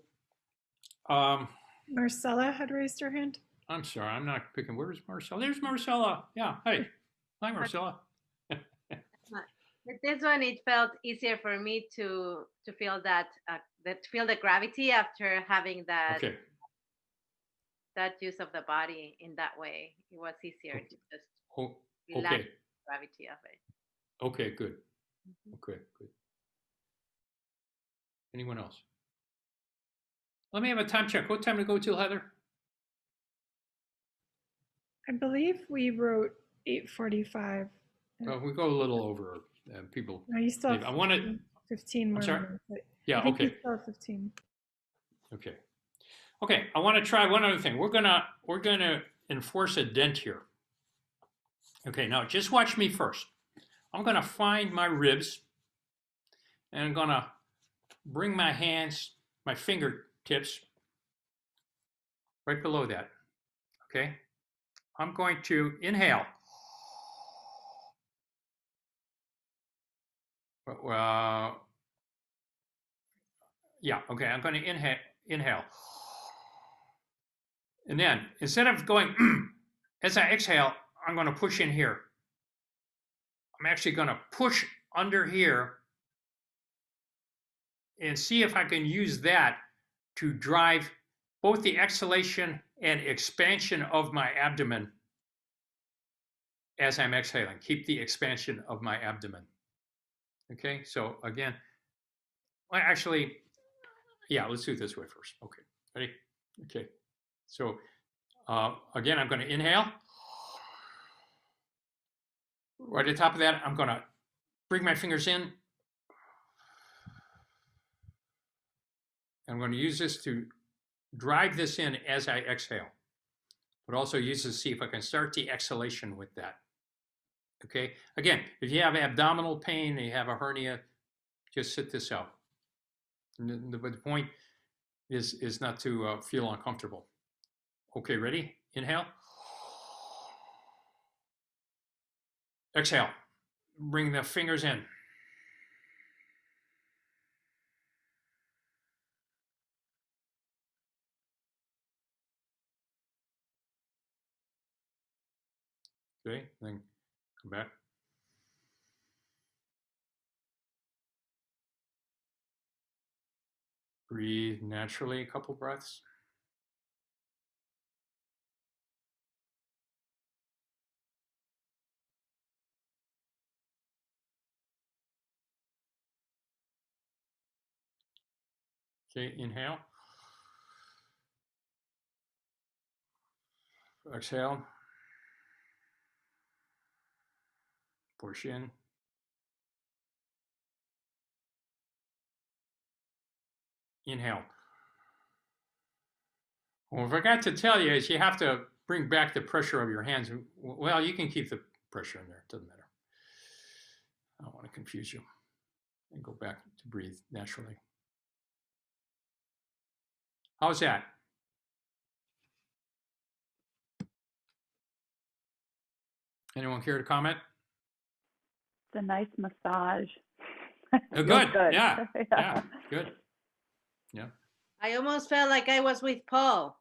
Marcella had raised her hand. I'm sorry, I'm not picking. Where's Marcella? There's Marcella. Yeah, hey. Hi, Marcella. With this one, it felt easier for me to feel that feel the gravity after having that Okay. that use of the body in that way. It was easier to just Oh, relax okay. the gravity of it. Okay, good. Okay, good. Anyone else? Let me have a time check. What time to go till, Heather? I believe we wrote 8:45. We go a little over. People. No, you still have I want to. 15 more I'm sorry? minutes. Yeah. I think Okay. you still have 15. Okay. Okay. I want to try one other thing. We're gonna enforce a dent here. Okay, now just watch me first. I'm going to find my ribs, and I'm going to bring my hands, my fingertips, right below that. Okay, I'm going to inhale. Yeah, okay, I'm going to inhale. And then instead of going, as I exhale, I'm going to push in here. I'm actually going to push under here and see if I can use that to drive both the exhalation and expansion of my abdomen as I'm exhaling. Keep the expansion of my abdomen. Okay, so again, well, actually, yeah, let's do it this way first. Okay, ready? Okay, so again, I'm going to inhale. Right at the top of that, I'm going to bring my fingers in. I'm going to use this to drive this in as I exhale, but also use this to see if I can start the exhalation with that. Okay, again, if you have abdominal pain, you have a hernia, just sit this out. But the point is not to feel uncomfortable. Okay, ready? Inhale. Exhale. Bring the fingers in. Okay, then come back. Breathe naturally, a couple breaths. Okay, inhale. Exhale. Push in. Inhale. Well, I forgot to tell you is you have to bring back the pressure of your hands. Well, you can keep the pressure in there. It doesn't matter. I don't want to confuse you. And go back to breathe naturally. How's that? Anyone care to comment? It's a nice massage. Oh, good. Yeah. Yeah. Good. Yeah. I almost felt like I was with Paul.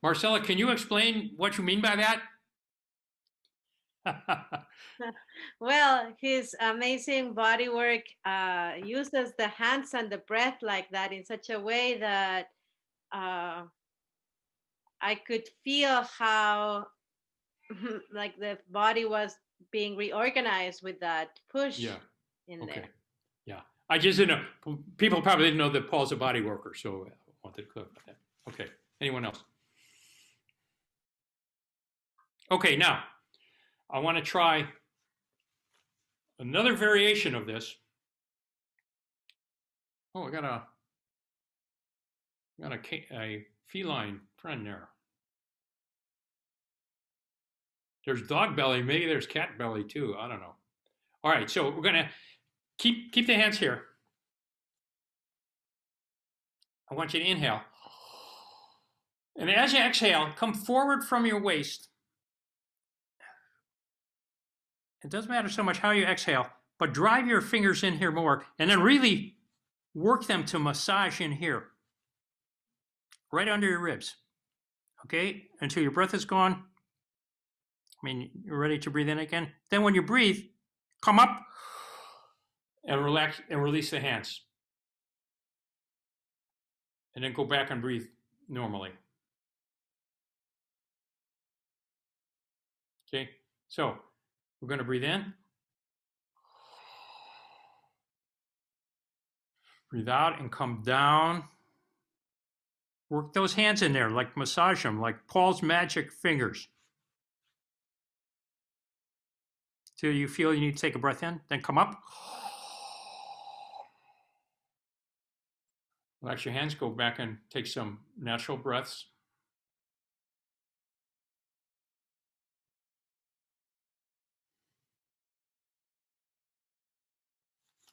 Marcella, can you explain what you mean by that? Well, his amazing body work uses the hands and the breath like that in such a way that I could feel how like the body was being reorganized with that push in there. Yeah. I just didn't know. People probably didn't know that Paul's a body worker, so I wanted to clarify that. Okay. Anyone else? Okay, now I want to try another variation of this. Oh, I got a feline friend there. There's dog belly, maybe there's cat belly too. I don't know. All right, so we're gonna keep the hands here. I want you to inhale. And as you exhale, come forward from your waist. It doesn't matter so much how you exhale, but drive your fingers in here more and then really work them to massage in here, right under your ribs. Okay, until your breath is gone. I mean, you're ready to breathe in again. Then when you breathe, come up and relax and release the hands. And then go back and breathe normally. Okay, so we're going to breathe in. Breathe out and come down. Work those hands in there, like massage them, like Paul's magic fingers. Till you feel you need to take a breath in, then come up. Relax your hands, go back and take some natural breaths.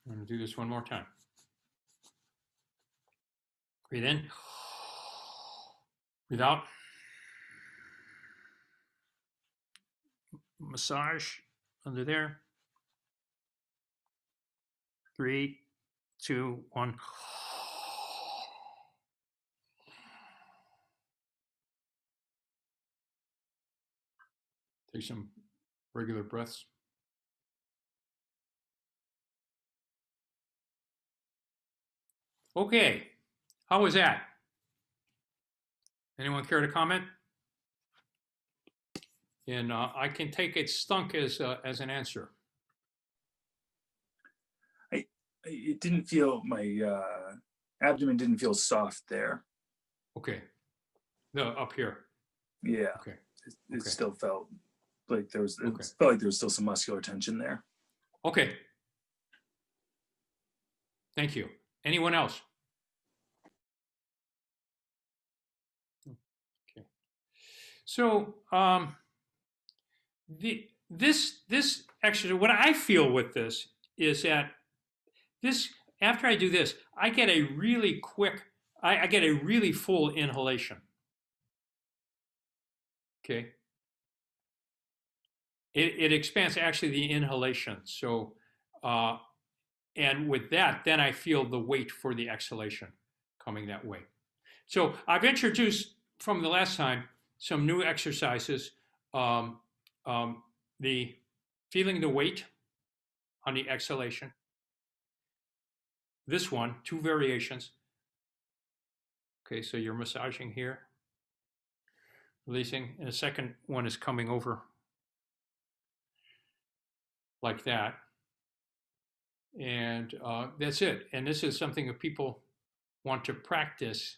I'm going to do this one more time. Breathe in. Breathe out. Massage under there. 3, 2, 1. Take some regular breaths. Okay, how was that? Anyone care to comment? And I can take it stunk as an answer. It didn't feel, my abdomen didn't feel soft there. Okay, up here. Yeah. Okay. It Okay. still felt like there was, it Okay. felt like there was still some muscular tension there. Okay. Thank you. Anyone else? Okay. So this exercise, what I feel with this is that after I do this, I get a really quick, I get a really full inhalation. Okay. It expands actually the inhalation. So, and with that, then I feel the weight for the exhalation coming that way. So I've introduced from the last time some new exercises. The feeling the weight on the exhalation. This one, 2 variations. Okay, so you're massaging here, releasing, and the second one is coming over like that. And that's it. And this is something that people want to practice.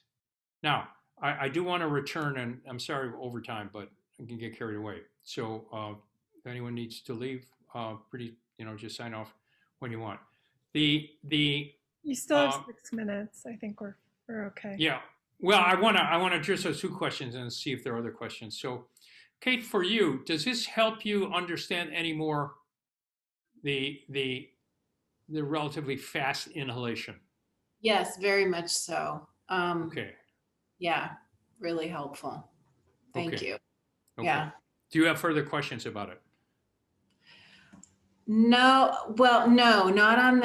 Now, I do want to return, and I'm sorry overtime, but I can get carried away. So if anyone needs to leave, just sign off when you want. You still have 6 minutes. I think we're okay. Yeah. Well, I want to address those 2 questions and see if there are other questions. So, Kate, for you, does this help you understand any more the relatively fast inhalation? Yes, very much so. Okay. Yeah, really helpful. Thank Okay. you. Okay. Yeah. Do you have further questions about it? No, well, no, not on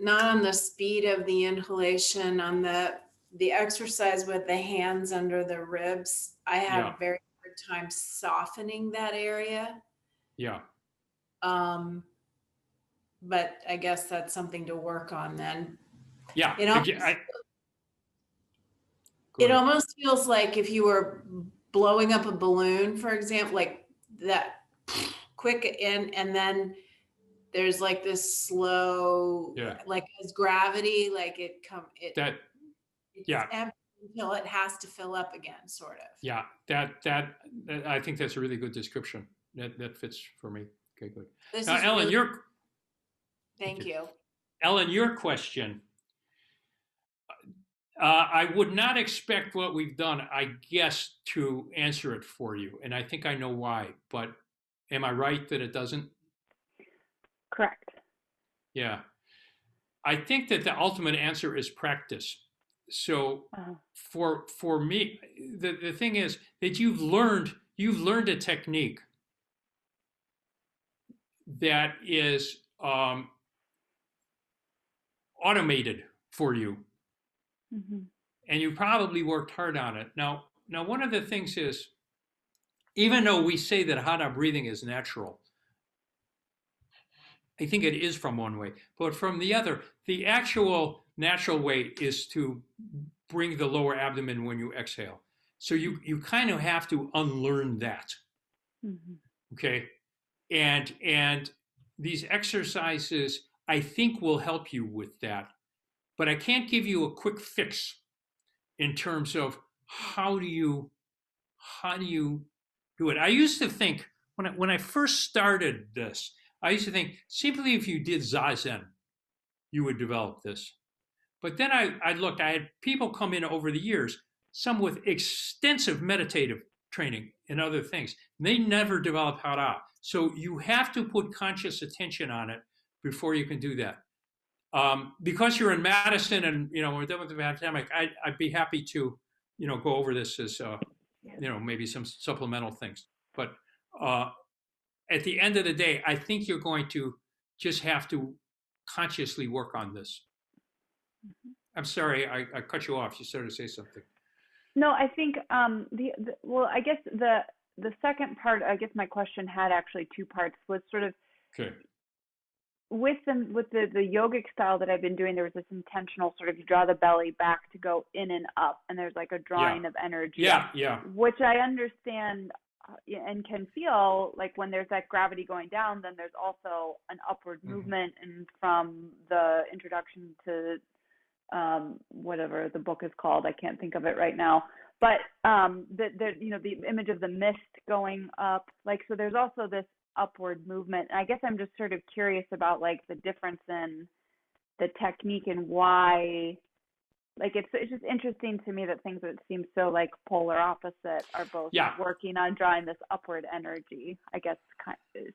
not on the speed of the inhalation, on the exercise with the hands under the ribs. I have Yeah. a very hard time softening that area. Yeah. But I guess that's something to work on then. Yeah. It almost feels like if you were blowing up a balloon, for example, like that quick in, and then there's like this slow, like as gravity, like it's empty until it has to fill up again, sort of. Yeah, that I think that's a really good description. That fits for me. Okay, good. Now, Ellen, Thank you. Ellen, your question. I would not expect what we've done, I guess, to answer it for you. And I think I know why, but am I right that it doesn't? Correct. Yeah. I think that the ultimate answer is practice. So for me, the thing is that you've learned a technique that is automated for you. Mm-hmm. And you probably worked hard on it. Now, one of the things is, even though we say that Hara breathing is natural, I think it is from one way, but from the other, the actual natural way is to bring the lower abdomen when you exhale. So you kind of have to unlearn that. Mm-hmm. Okay. And these exercises, I think, will help you with that. But I can't give you a quick fix in terms of how do you do it. I used to think when I first started this, I used to think simply if you did Zazen, you would develop this. But then I looked, I had people come in over the years, some with extensive meditative training and other things. They never developed Hara. So you have to put conscious attention on it before you can do that. Because you're in Madison and, we're done with the pandemic, I'd be happy to, go over this as, maybe some supplemental things. But at the end of the day, I think you're going to just have to consciously work on this. I'm sorry, I cut you off. You started to say something. No, I think well, I guess the second part, I guess my question had actually two parts. Was sort of okay. With the yogic style that I've been doing, there was this intentional sort of, you draw the belly back to go in and up, and there's like a drawing of energy. Yeah. Which I understand and can feel like when there's that gravity going down, then there's also an upward movement. And from the introduction to whatever the book is called, I can't think of it right now, but the image of the mist going up, like, so there's also this upward movement. And I guess I'm just sort of curious about like the difference in the technique and why, like, it's just interesting to me that things that seem so like polar opposite are both working on drawing this upward energy, I guess.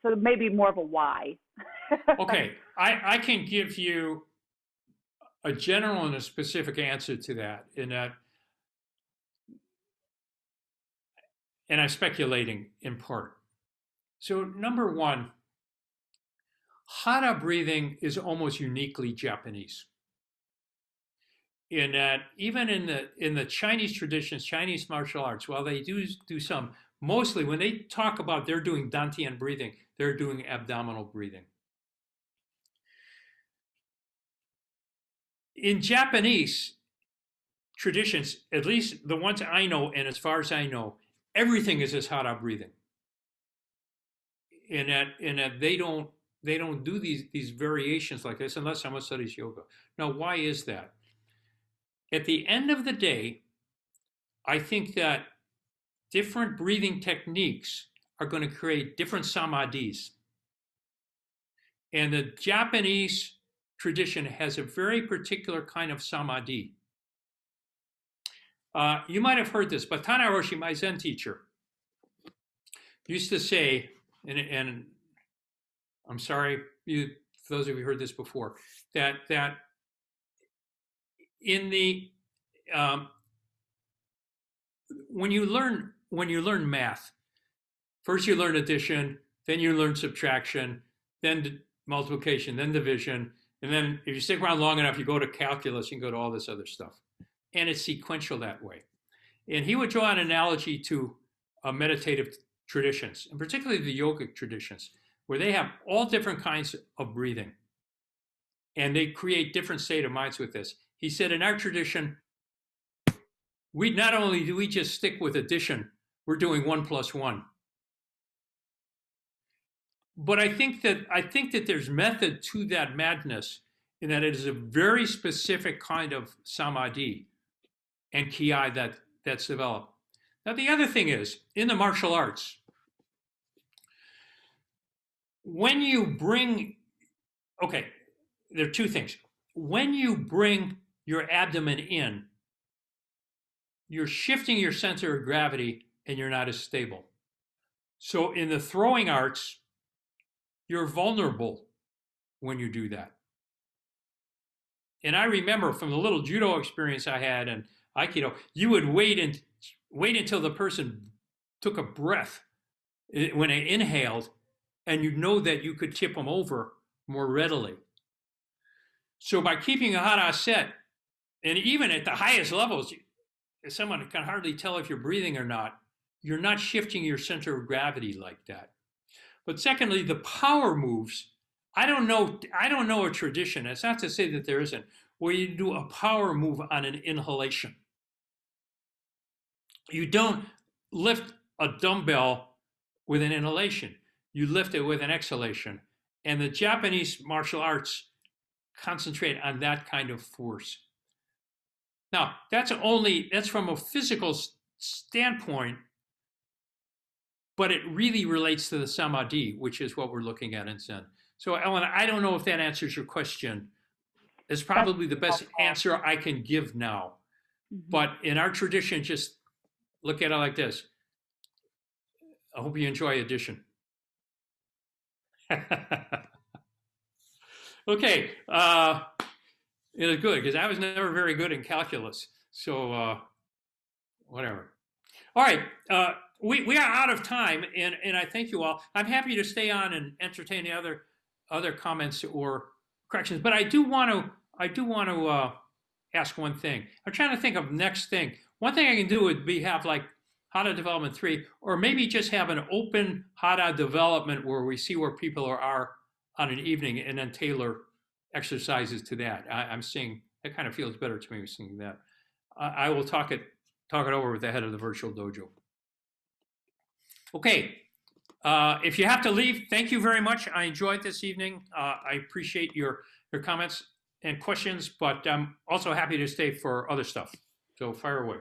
So maybe more of a why. Okay, I can give you a general and a specific answer to that, and I'm speculating in part. So number one, Hara breathing is almost uniquely Japanese. In that, even in the Chinese traditions, Chinese martial arts, while they do some, mostly when they talk about they're doing Dantian breathing, they're doing abdominal breathing. In Japanese traditions, at least the ones I know, and as far as I know, everything is this Hara breathing. In that they don't do these variations like this unless someone studies yoga. Now, why is that? At the end of the day, I think that different breathing techniques are going to create different samadhis. And the Japanese tradition has a very particular kind of samadhi. You might have heard this, but Tana Roshi, my Zen teacher, used to say, and I'm sorry, for those of you who heard this before, that in the when you learn math, first you learn addition, then you learn subtraction, then multiplication, then division, and then if you stick around long enough, you go to calculus, you can go to all this other stuff, and it's sequential that way. And he would draw an analogy to meditative traditions, and particularly the yogic traditions, where they have all different kinds of breathing, and they create different state of minds with this. He said, in our tradition, we not only do we just stick with addition, we're doing 1 + 1. But I think that there's method to that madness, in that it is a very specific kind of samadhi and ki that's developed. Now, the other thing is, in the martial arts, when you bring, okay, there are two things. When you bring your abdomen in, you're shifting your center of gravity and you're not as stable. So in the throwing arts, you're vulnerable when you do that. And I remember from the little judo experience I had and Aikido, you would wait until the person took a breath when they inhaled, and you'd know that you could tip them over more readily. So by keeping a hara set, and even at the highest levels, someone can hardly tell if you're breathing or not, you're not shifting your center of gravity like that. But secondly, the power moves, I don't know a tradition, it's not to say that there isn't, where you do a power move on an inhalation. You don't lift a dumbbell with an inhalation. You lift it with an exhalation. And the Japanese martial arts concentrate on that kind of force. Now, that's from a physical standpoint, but it really relates to the samadhi, which is what we're looking at in Zen. So, Ellen, I don't know if that answers your question. is probably the best answer I can give now. But in our tradition, just look at it like this. I hope you enjoy addition. Okay, it was good because I was never very good in calculus. So whatever. All right, we are out of time, and I thank you all. I'm happy to stay on and entertain the other comments or corrections, but I do want to ask one thing. I'm trying to think of next thing. One thing I can do would be have like Hara Development 3, or maybe just have an open Hara Development where we see where people are on an evening and then tailor exercises to that. I'm seeing, that kind of feels better to me seeing that. I will talk it over with the head of the virtual dojo. Okay, if you have to leave, thank you very much. I enjoyed this evening. I appreciate your comments and questions, but I'm also happy to stay for other stuff. So fire away.